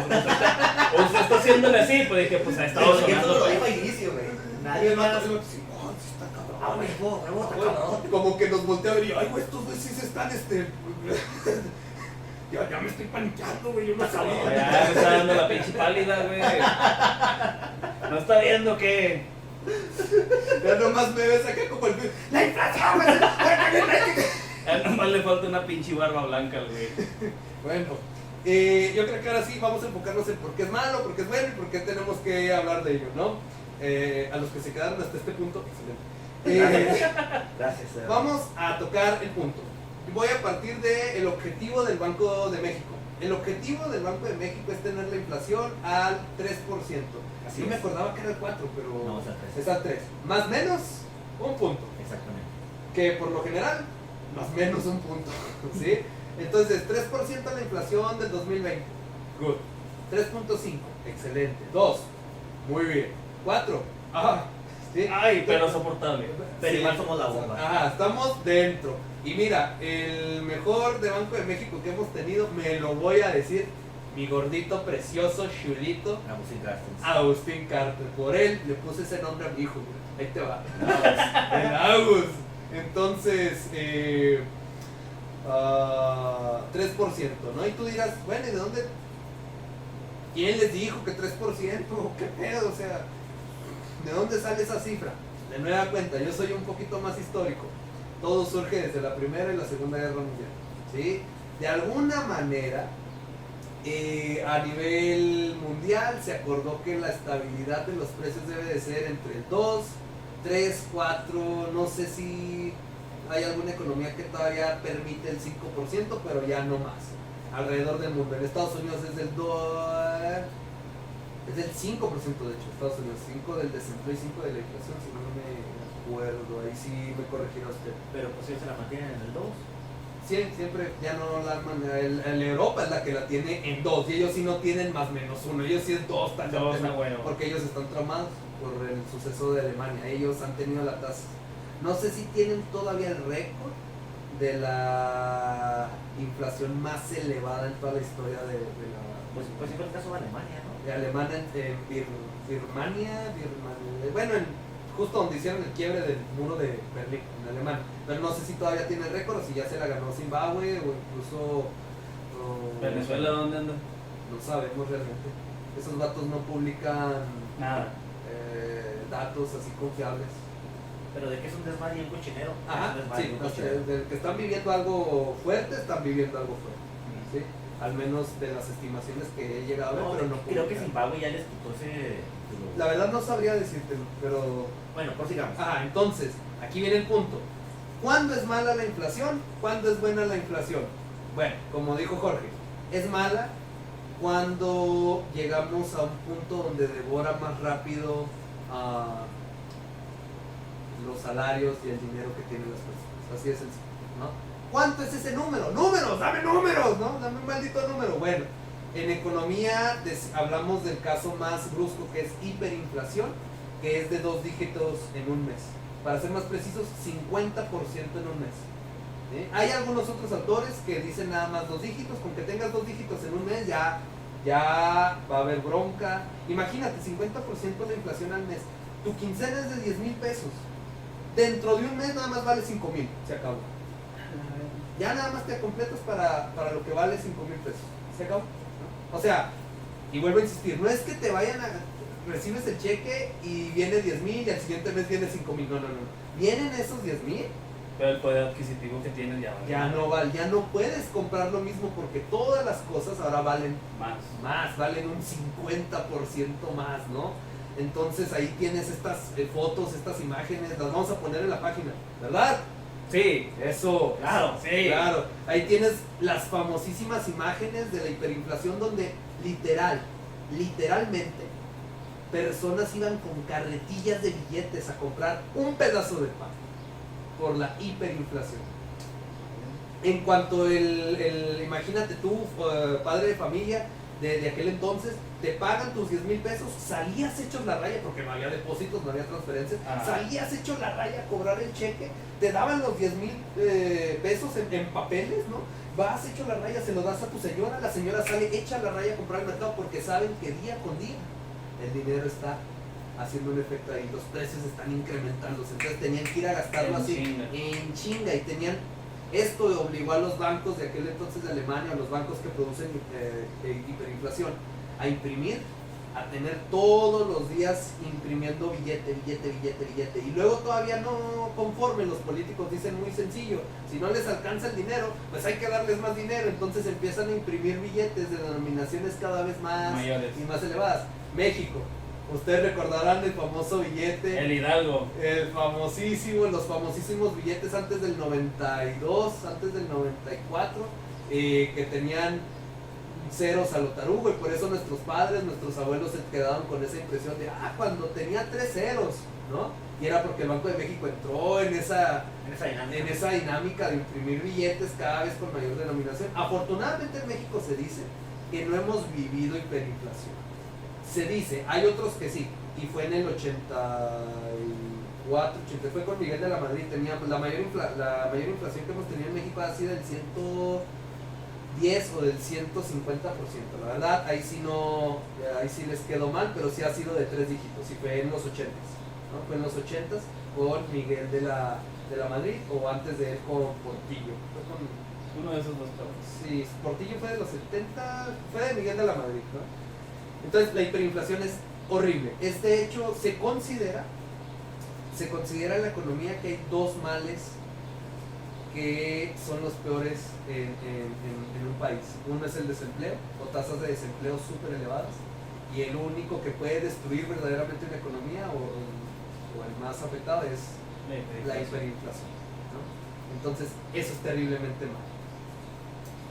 usted está haciéndole así, pues dije, pues ha estado Pero eso sonando. lo dijo al inicio, güey. Nadie más. Sí, está cabrón. Ah, güey, huevo, está Güey, cabrón. como que nos voltea a ver y, ay, güey, estos güeyes sí se están, ya me estoy paniqueando, güey, yo no Ya sabía. me está dando la pinche pálida, güey. No está viendo que. Ya nomás me ves acá como el... ¡La inflación, güey! A él nomás le falta una pinche barba blanca, güey. Bueno, yo creo que ahora sí vamos a enfocarnos en por qué es malo, por qué es bueno y por qué tenemos que hablar de ello, ¿no? A los que se quedaron hasta este punto, excelente. Gracias. Vamos a tocar el punto. Voy a partir del objetivo del Banco de México. El objetivo del Banco de México es tener la inflación al 3%. Así Yo me es. acordaba que era el 4, pero No, es al 3. es al 3. Más menos un punto. Exactamente. Que por lo general, más menos un punto. ¿Sí? Entonces, 3% la inflación del 2020. Good. 3.5. Excelente. 2. Muy bien. 4. ¿Sí? Ay, pero soportable. Pero Sí. igual somos la bomba. Ajá, estamos dentro. Y mira, el mejor de Banco de México que hemos tenido, me lo voy a decir, mi gordito, precioso, chulito, Agustín Carstens. Agustín Carter. Por él le puse ese nombre a mi hijo, güey. Ahí te va. El Agus. Entonces, 3%, ¿no? Y tú dirás, bueno, ¿y de dónde? ¿Quién les dijo que 3%? ¿Qué pedo? O sea, ¿de dónde sale esa cifra? De nueva cuenta, yo soy un poquito más histórico. Todo surge desde la Primera y la Segunda Guerra Mundial, ¿sí? De alguna manera, a nivel mundial se acordó que la estabilidad de los precios debe de ser entre el 2, 3, 4, no sé si hay alguna economía que todavía permite el 5%, pero ya no más. alrededor del mundo. En Estados Unidos es del 5%, de hecho, Estados Unidos, 5 del desempleo y 5 de la inflación, si no me acuerdo, ahí sí me corregirá usted. Pero pues ellos se la mantienen en el 2. Sí, siempre ya no la arman. El Europa es la que la tiene en 2 y ellos sí no tienen más menos 1, ellos sí es 2 bueno. porque ellos están traumados por el suceso de Alemania, ellos han tenido la tasa. No sé si tienen todavía el récord de la inflación más elevada en toda la historia de la... Pues sí fue el caso de Alemania, ¿no? De Alemania en Birmania, bueno, justo donde hicieron el quiebre del muro de Berlín, en Alemania. Pero no sé si todavía tiene el récord o si ya se la ganó Zimbabue o incluso... ¿Venezuela dónde anda? No sabemos realmente. Esos datos no publican Nada. datos así confiables. Pero de que es un desmadre y un cochinero. Ajá, Es un desmadre y sí, un cochinero. del que están viviendo algo fuerte, están viviendo algo fuerte. ¿Sí? Al menos de las estimaciones que he llegado a ver, No, pero no creo que publican. Zimbabue ya les quitó ese... La verdad no sabría decírtelo, pero... Bueno, prosigamos. Entonces, aquí viene el punto. ¿Cuándo es mala la inflación? ¿Cuándo es buena la inflación? Bueno, como dijo Jorge, es mala cuando llegamos a un punto donde devora más rápido los salarios y el dinero que tienen las personas. Así de sencillo, ¿no? ¿Cuánto es ese número? ¡Números! ¡Dame números! ¿No? Dame un maldito número. Bueno, en economía hablamos del caso más brusco, que es hiperinflación, que es de 2 dígitos en un mes. Para ser más precisos, 50% en un mes. ¿Sí? Hay algunos otros autores que dicen nada más 2 dígitos. Con que tengas 2 dígitos en un mes ya va a haber bronca. Imagínate, 50% de inflación al mes. Tu quincena es de 10,000 pesos. Dentro de un mes nada más vale 5,000. Se acabó. Ya nada más te completas para lo que vale 5,000 pesos. Se acabó. O sea, y vuelvo a insistir, no es que te vayan a... recibes el cheque y viene 10,000 y al siguiente mes viene 5,000. No. Vienen esos 10,000. Pero el poder adquisitivo que tienes Ya no puedes comprar lo mismo porque todas las cosas ahora valen más, valen un 50% más, ¿no? Entonces ahí tienes estas fotos, estas imágenes, las vamos a poner en la página, ¿verdad? Sí. Eso, Claro, sí. Claro, ahí tienes las famosísimas imágenes de la hiperinflación donde literalmente personas iban con carretillas de billetes a comprar un pedazo de pan por la hiperinflación. En cuanto imagínate tú, padre de familia de aquel entonces, te pagan tus 10,000 pesos, salías hecho la raya, porque no había depósitos, no había transferencias, salías hecho la raya a cobrar el cheque, te daban los 10,000 pesos en papeles, ¿no? Vas hecho la raya, se lo das a tu señora, la señora sale hecha la raya a comprar el mercado porque saben que día con día el dinero está haciendo un efecto ahí, los precios están incrementándose, entonces tenían que ir a gastarlo en chinga y tenían... Esto obligó a los bancos de aquel entonces de Alemania, a los bancos que producen hiperinflación, a imprimir, a tener todos los días imprimiendo billete. Y luego todavía no conforme, los políticos dicen muy sencillo, si no les alcanza el dinero, pues hay que darles más dinero, entonces empiezan a imprimir billetes de denominaciones cada vez más mayores y más elevadas. México. Ustedes recordarán el famoso billete. El Hidalgo. Los famosísimos billetes antes del 92, antes del 94, que tenían ceros a lo tarugo, y por eso nuestros padres, nuestros abuelos se quedaban con esa impresión de, cuando tenía 3 ceros, ¿no? Y era porque el Banco de México entró en esa dinámica de imprimir billetes cada vez con mayor denominación. Afortunadamente en México se dice que no hemos vivido hiperinflación. Se dice, hay otros que sí, y fue en el 84, fue con Miguel de la Madrid, teníamos la mayor inflación que hemos tenido en México ha sido del 110 o del 150%, la verdad, ahí sí les quedó mal, pero sí ha sido de 3 dígitos, y fue en los 80s, ¿no? Fue en los 80s con Miguel de la Madrid, o antes de él con Portillo, Uno de esos dos cabros. Sí, Portillo fue de los 70, fue de Miguel de la Madrid, ¿no? Entonces la hiperinflación es horrible. De hecho, se considera en la economía que hay 2 males que son los peores en un país. Uno es el desempleo, o tasas de desempleo súper elevadas, y el único que puede destruir verdaderamente una economía, o el más afectado, es la hiperinflación, ¿no? Entonces, eso es terriblemente malo.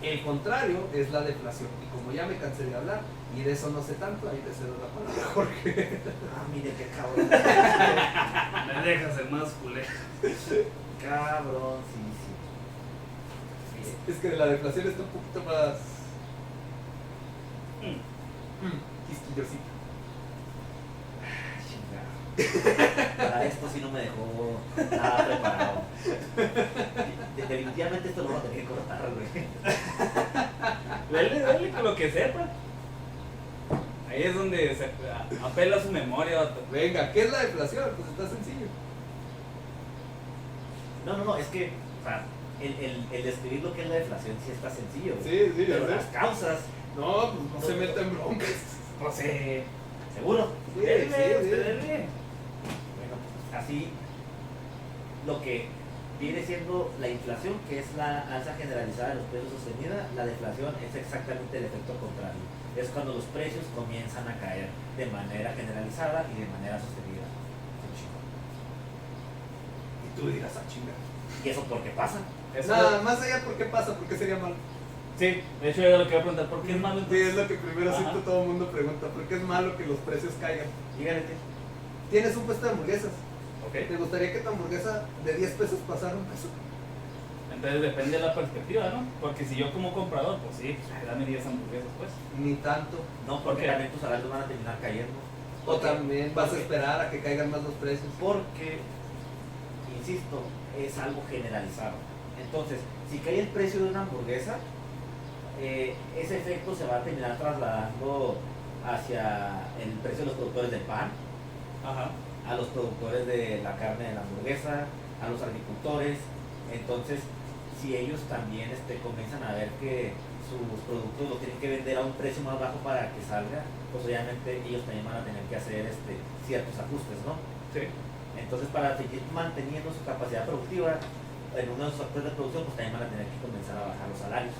El contrario es la deflación. Y como ya me cansé de hablar, y de eso no sé tanto, ahí te cedo la palabra, Jorge. Ah, mire qué cabrón. Me dejas el más culé. Cabrón, sí. Es que la deflación está un poquito más quisquillosita. Chingado. Para esto sí no me dejó nada preparado. Definitivamente esto lo voy a tener que cortar, güey. Dale con lo que sepa. Ahí es donde se apela a su memoria, vato. Venga, ¿qué es la deflación? Pues está sencillo. No, es que, o sea, el describir lo que es la deflación sí está sencillo, güey. Sí, Pero ya sé. las causas, No, pues no se meta en broncas. no sé, seguro. Sí, Dele, sí. usted dele. Bueno, pues así, lo que viene siendo la inflación, que es la alza generalizada de los precios sostenida, la deflación es exactamente el efecto contrario. Es cuando los precios comienzan a caer de manera generalizada y de manera sostenida. Y tú dirás, ah, chinga. ¿Y eso por qué pasa? Eso Nada, más allá, ¿por qué pasa? ¿Por qué sería malo? Sí, de hecho yo lo que voy a preguntar, ¿por qué es malo Sí, entonces? es lo que primero Ajá. siento todo el mundo pregunta. ¿Por qué es malo que los precios caigan? Dígale que Tienes un puesto de hamburguesas. Ok, ¿Te gustaría que tu hamburguesa de 10 pesos pasara un peso? entonces depende de la perspectiva, ¿no? Porque si yo como comprador, pues sí, dame 10 hamburguesas, pues. Ni tanto. no, ¿Por porque qué? también tus salarios van a terminar cayendo. O Porque- también vas a porque- esperar a que caigan más los precios. Porque, insisto, es algo generalizado. Entonces, si cae el precio de una hamburguesa, ese efecto se va a terminar trasladando hacia el precio de los productores del pan, Ajá. a los productores de la carne de la hamburguesa, a los agricultores. Entonces, si ellos también comienzan a ver que sus productos los tienen que vender a un precio más bajo para que salga, pues obviamente ellos también van a tener que hacer ciertos ajustes, ¿no? Sí. Entonces, para seguir manteniendo su capacidad productiva, en uno de sus factores de producción, pues también van a tener que comenzar a bajar los salarios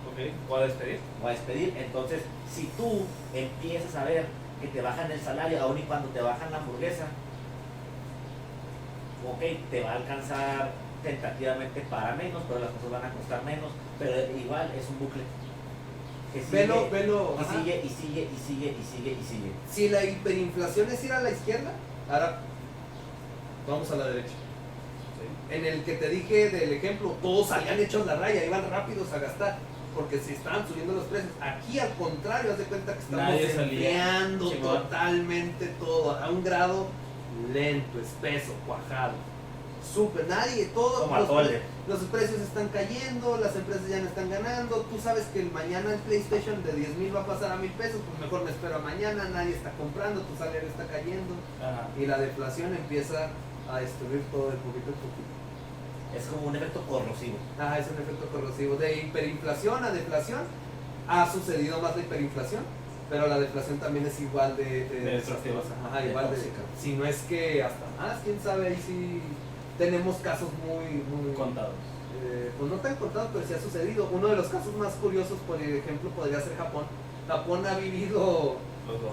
Ok, ¿puedo despedir? o a despedir. Entonces, si tú empiezas a ver que te bajan el salario, aun y cuando te bajan la hamburguesa, ok, te va a alcanzar tentativamente para menos, pero las cosas van a costar menos, pero igual es un bucle. Que sigue, Velo. y Ajá. sigue. Si la hiperinflación es ir a la izquierda, ahora vamos a la derecha. Sí. En el que te dije del ejemplo, todos salían hechos la raya, iban rápidos a gastar, porque se estaban subiendo los precios. Aquí al contrario, haz de cuenta que estamos Nadie salía. enfriando Chingón. totalmente todo, a un grado lento, espeso, cuajado. Súper, nadie, todo. Como atole. Los precios están cayendo, las empresas ya no están ganando. Tú sabes que mañana el PlayStation de 10,000 va a pasar a 1,000 pesos, pues mejor me espero a mañana, nadie está comprando, tu salario está cayendo Ajá. y la deflación empieza a destruir todo de poquito en poquito. Es como un efecto corrosivo. Es un efecto corrosivo. De hiperinflación a deflación ha sucedido más la hiperinflación, pero la deflación también es igual de destructiva. Ajá, De igual de tóxica. si no es que hasta más, quién sabe, ahí sí tenemos casos muy Contados. pues no tan contados, pero sí ha sucedido. Uno de los casos más curiosos, por ejemplo, podría ser Japón. Japón ha vivido, Los dos.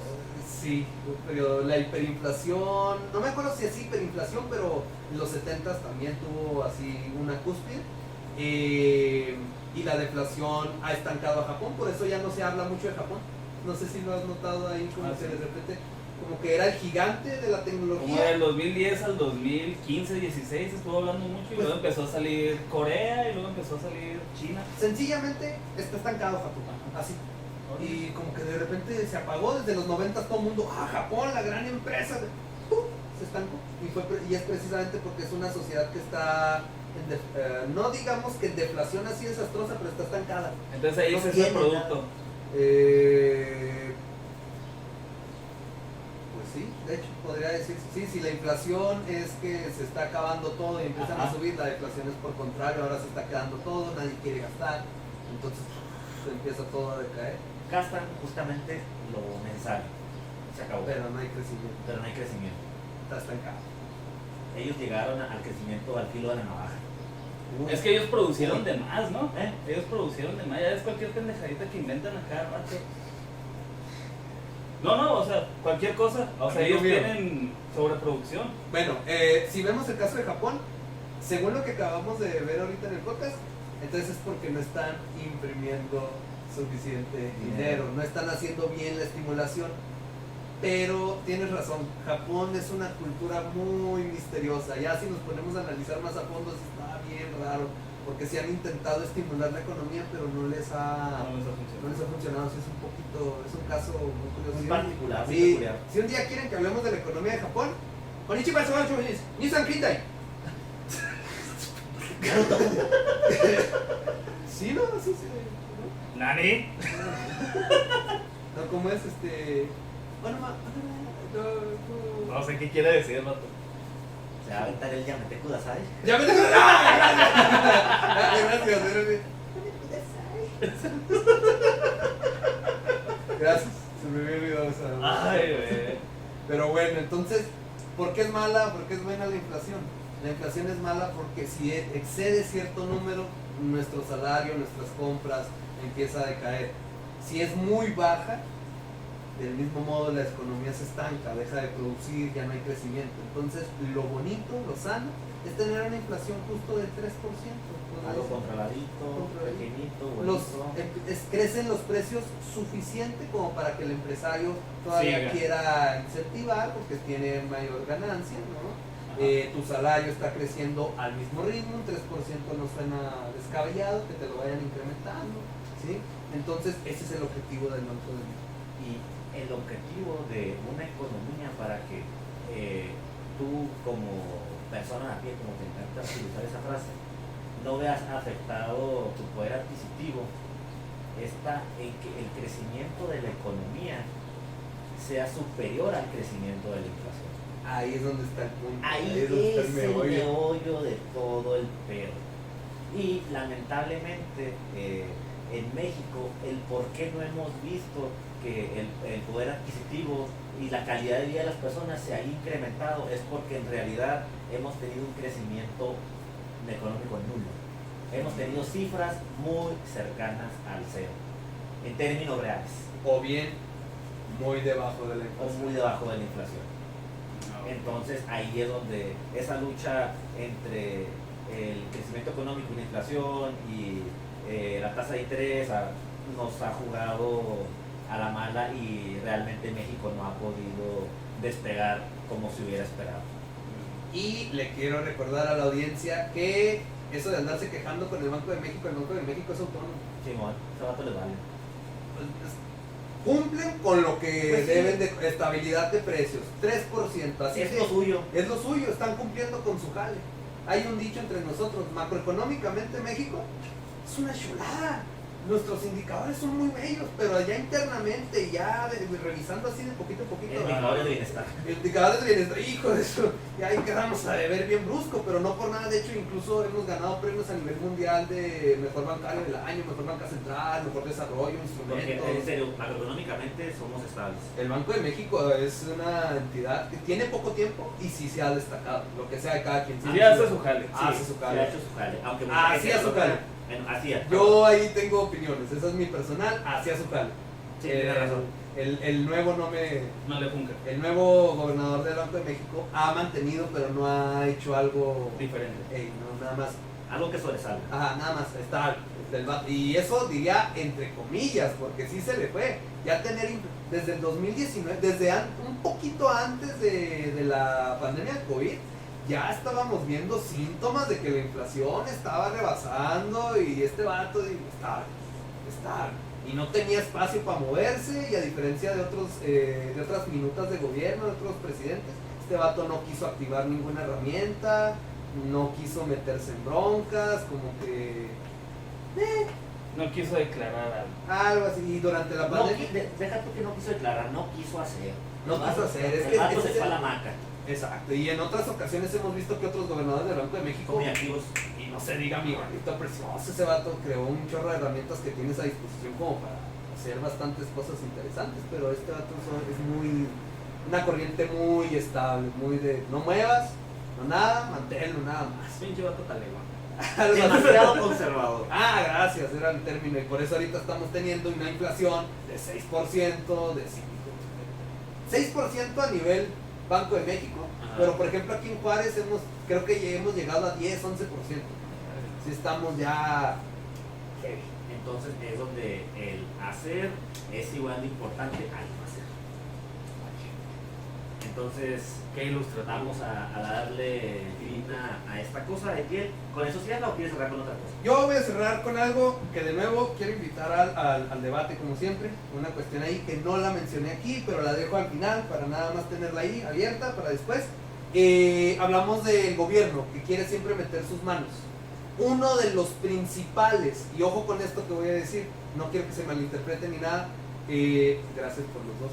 sí, pero la hiperinflación, no me acuerdo si es hiperinflación, pero en los 70s también tuvo así una cúspide. Y la deflación ha estancado a Japón, por eso ya no se habla mucho de Japón. No sé si lo has notado ahí, como que Sí. de repente, como que era el gigante de la Como tecnología. del 2010 al 2015, 16 estuvo hablando mucho y Pues- luego empezó a salir Corea y luego empezó a salir China. Sencillamente está estancado Japón, así. Y como que de repente se apagó desde los 90 todo el mundo, Japón, la gran empresa, ¡pum! Se estancó. Y es precisamente porque es una sociedad que está, no digamos que en deflación así desastrosa, pero está estancada. Entonces ahí No es ese tiene producto. Pues sí, de hecho podría decir, sí, si la inflación es que se está acabando todo y empiezan a Ajá. subir, la deflación es por contrario, ahora se está quedando todo, nadie quiere gastar, entonces empieza todo a decaer, Gastan justamente lo necesario. Se acabó. pero no hay crecimiento, Pero no hay crecimiento. está estancado. Ellos llegaron al crecimiento al filo de la navaja. Es que ellos producieron de más, ¿no? ¿Eh? Ellos producieron de más. Ya es cualquier pendejadita que inventan a cada rato. No, o sea, cualquier cosa. O sea, Amigo ellos mío. tienen sobreproducción. Bueno, si vemos el caso de Japón, según lo que acabamos de ver ahorita en el podcast, Entonces es porque no están imprimiendo suficiente dinero, no están haciendo bien la estimulación. Pero tienes razón, Japón es una cultura muy misteriosa. Ya si nos ponemos a analizar más a fondo, está bien raro, porque sí han intentado estimular la economía, pero no les ha funcionado. Sí, es un caso muy curioso. Muy particular, muy Sí, peculiar. si un día quieren que hablemos de la economía de Japón, Konnichiwa, Nissan Kindai. Sí, no, sí, sí. ¿Nani? No, ¿cómo es Bueno, No sé qué quiere decir, vato. Se va a aventar el Yamete Kudasai. Ya me tengo. Gracias. Gracias, se me había olvidado esa. Ay, güey. Pero bueno, entonces, ¿por qué es mala? ¿Por qué es buena la inflación? La inflación es mala porque si excede cierto número, nuestro salario, nuestras compras empieza a decaer. Si es muy baja, del mismo modo la economía se estanca, deja de producir, ya no hay crecimiento. Entonces, lo bonito, lo sano, es tener una inflación justo del 3%. Algo controladito, pequeñito, bonito. Crecen los precios suficiente como para que el empresario todavía Siga. quiera incentivar porque tiene mayor ganancia, ¿no? Tu salario está creciendo al mismo ritmo, un 3% no suena descabellado, que te lo vayan incrementando, ¿sí? Entonces, ese es el objetivo del Banco de México. Y el objetivo de una economía para que tú como persona a pie, como te encanta utilizar esa frase, no veas afectado tu poder adquisitivo, está en que el crecimiento de la economía sea superior al crecimiento de la inflación. Ahí es donde está el punto. Ahí es donde está es el meollo de todo el pedo. Y lamentablemente en México el por qué no hemos visto que el poder adquisitivo y la calidad de vida de las personas se ha incrementado es porque en realidad hemos tenido un crecimiento económico nulo. Hemos tenido cifras muy cercanas al cero en términos reales O bien, muy debajo de la o inflación. muy debajo de la inflación. Entonces ahí es donde esa lucha entre el crecimiento económico y la inflación y la tasa de interés nos ha jugado a la mala y realmente México no ha podido despegar como se hubiera esperado. Y le quiero recordar a la audiencia que eso de andarse quejando con el Banco de México es autónomo. Simón, ese vato les vale. Pues, cumplen con lo que Pues sí. deben de estabilidad de precios, 3%. Así Es que lo suyo. es lo suyo, están cumpliendo con su jale. Hay un dicho entre nosotros, macroeconómicamente México es una chulada. Nuestros indicadores son muy bellos, pero allá internamente, ya revisando así de poquito a poquito. Indicadores de bienestar. Indicadores de bienestar, hijo de eso, ya ahí quedamos a deber bien brusco, pero no por nada. De hecho, incluso hemos ganado premios a nivel mundial de mejor bancario del año, mejor banca central, mejor desarrollo, Porque instrumentos. en serio, macroeconómicamente somos estables. El Banco de México es una entidad que tiene poco tiempo y sí se ha destacado, lo que sea de cada quien. Sí, hace su jale. Hace su Sí, jale. ha hecho su jale. Aunque mucha gente Hacía su no- jale. Hacía. Yo ahí tengo opiniones, esa es mi personal, hacía su jale. Sí, tiene razón. El nuevo no me... No le funca. El nuevo gobernador del Banco de México ha mantenido, pero no ha hecho algo... Diferente. no, nada más. Algo que sobresale. Ajá, nada más, está del vato. Y eso diría entre comillas, porque sí se le fue. Ya tener, desde el 2019, un poquito antes de la pandemia del COVID, ya estábamos viendo síntomas de que la inflación estaba rebasando y este vato está y no tenía espacio para moverse, y a diferencia de otras minutas de gobierno, de otros presidentes, este vato no quiso activar ninguna herramienta, no quiso meterse en broncas, como que No quiso declarar algo. algo así. Y durante la No, pandemia deja tú que no quiso declarar, no quiso hacer. No quiso hacer, es El que vato ese se es fue a el- la maca. exacto, y en otras ocasiones hemos visto que otros gobernadores del Banco de México, Muy activos. y no se diga mi gordito precioso, ese vato creó un chorro de herramientas que tienes a disposición como para hacer bastantes cosas interesantes, pero este vato es una corriente muy estable, muy de no muevas, no nada, manténlo nada más. Pinche vato talegua. Algo así. Demasiado conservador. Ah, gracias, era el término, y por eso ahorita estamos teniendo una inflación de 6%, de 6% a nivel Banco de México, Ajá. pero por ejemplo aquí en Juárez creo que ya hemos llegado a 10, 11%. sí estamos ya... heavy. Entonces es donde el hacer es igual de importante al no hacer. Entonces, Qué ilustrativo. vamos a darle fin a esta cosa. Etiel, ¿con eso cierra o quieres cerrar con otra cosa? Yo voy a cerrar con algo que de nuevo quiero invitar al debate como siempre. Una cuestión ahí que no la mencioné aquí, pero la dejo al final para nada más tenerla ahí abierta para después. Hablamos del gobierno que quiere siempre meter sus manos. Uno de los principales, y ojo con esto que voy a decir, no quiero que se malinterprete ni nada, gracias por los dos.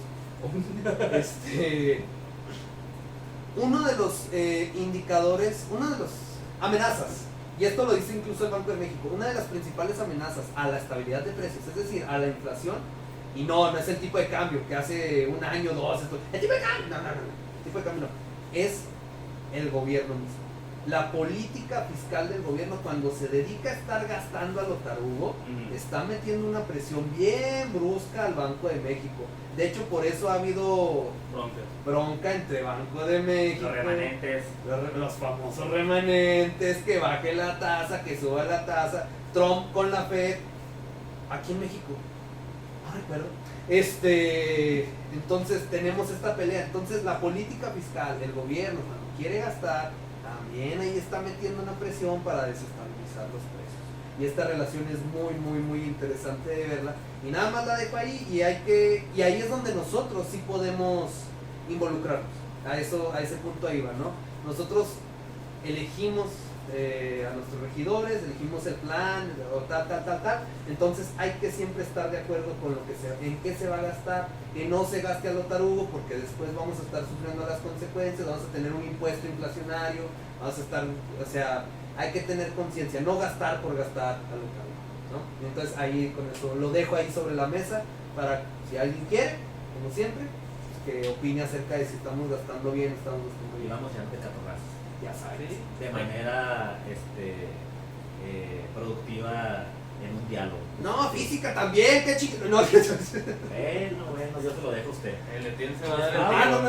Uno de los indicadores, una de las amenazas, y esto lo dice incluso el Banco de México, una de las principales amenazas a la estabilidad de precios, es decir, a la inflación, y no es el tipo de cambio que hace un año, dos, el tipo de cambio, no, el tipo de cambio no, es el gobierno mismo. La política fiscal del gobierno, cuando se dedica a estar gastando a lo tarugo, está metiendo una presión bien brusca al Banco de México. De hecho, por eso ha habido bronca entre Banco de México, Los remanentes. los famosos remanentes, que baje la tasa, que suba la tasa, Trump con la Fed, aquí en México. Ay, perdón. Entonces tenemos esta pelea. Entonces la política fiscal del gobierno, cuando quiere gastar, también ahí está metiendo una presión para desestabilizar los precios. Y esta relación es muy interesante de verla. Y nada más la dejo ahí y ahí es donde nosotros sí podemos involucrarnos. A ese punto ahí va, ¿no? Nosotros elegimos a nuestros regidores, elegimos el plan, o tal. Entonces hay que siempre estar de acuerdo con en qué se va a gastar, que no se gaste a lo tarugo, porque después vamos a estar sufriendo las consecuencias, vamos a tener un impuesto inflacionario, vamos a estar, o sea, hay que tener conciencia, no gastar por gastar a lo tarugo, ¿no? Entonces ahí con eso lo dejo ahí sobre la mesa para si alguien quiere, como siempre, que opine acerca de si estamos gastando bien, estamos gastando Y bien. vamos ya de catorrazos. Ya sabes. De manera productiva en un diálogo. No, física también, qué chico. No, Bueno, yo se lo dejo a usted. El Etienne se va a dar el ah, tiro.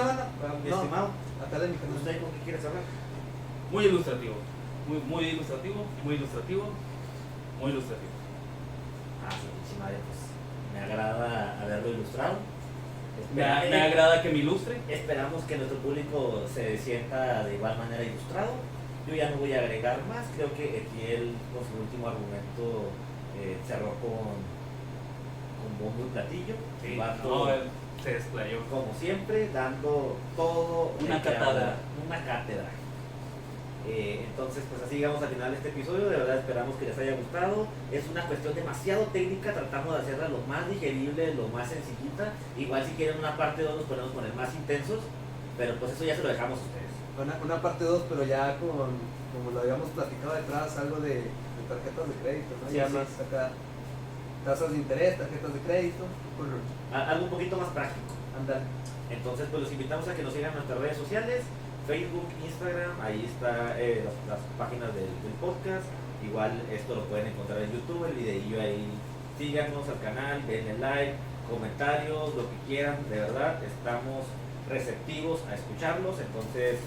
Mi no. estimado, Académica, no. ¿usted con qué quiere cerrar? Muy ilustrativo. Muy ilustrativo. Muy ilustrativo. Muy ilustrativo. Ah, sí, pinche madre, pues me agrada haberlo ilustrado. Me agrada que me ilustre. Esperamos que nuestro público se sienta de igual manera ilustrado. Yo ya no voy a agregar más. Creo que Etiel con su último argumento cerró con bombo y platillo. Sí, El vato, no, él se desplayó. como siempre, dando todo Una el que cátedra. hablar, una cátedra. Entonces, pues así llegamos al final de este episodio. De verdad esperamos que les haya gustado. Es una cuestión demasiado técnica. Tratamos de hacerla lo más digerible, lo más sencillita. Igual si quieren una parte 2 nos podemos poner más intensos. Pero pues eso ya se lo dejamos a ustedes. Una parte 2, pero ya como lo habíamos platicado detrás, algo de tarjetas de crédito, ¿no? Sí, ya sí. más acá, tasas de interés, tarjetas de crédito. Algo un poquito más práctico. Andale. Entonces, pues los invitamos a que nos sigan en nuestras redes sociales, Facebook, Instagram, ahí está las páginas del podcast. Igual esto lo pueden encontrar en YouTube, el videillo ahí. Síganos al canal, denle like, comentarios, lo que quieran, de verdad, estamos receptivos a escucharlos. Entonces,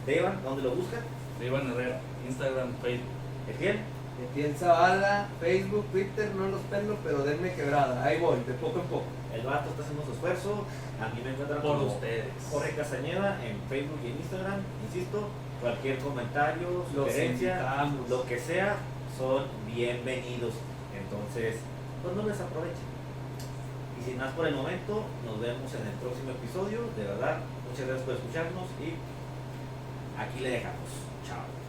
Devan, ¿dónde lo buscan? Iván Herrera, Instagram, Facebook. Etiel, Etienne Zavala, Facebook, Twitter, no los pelo, pero denme quebrada. Ahí voy, de poco en poco. el vato está haciendo su esfuerzo. A mí me encuentran Por como ustedes. Jorge Castañeda en Facebook y en Instagram. Insisto, cualquier comentario, Los sugerencia, invitamos. lo que sea, son bienvenidos. Entonces, pues no les aprovechen. Y sin más por el momento, nos vemos en el próximo episodio. De verdad, muchas gracias por escucharnos y aquí le dejamos. Chao.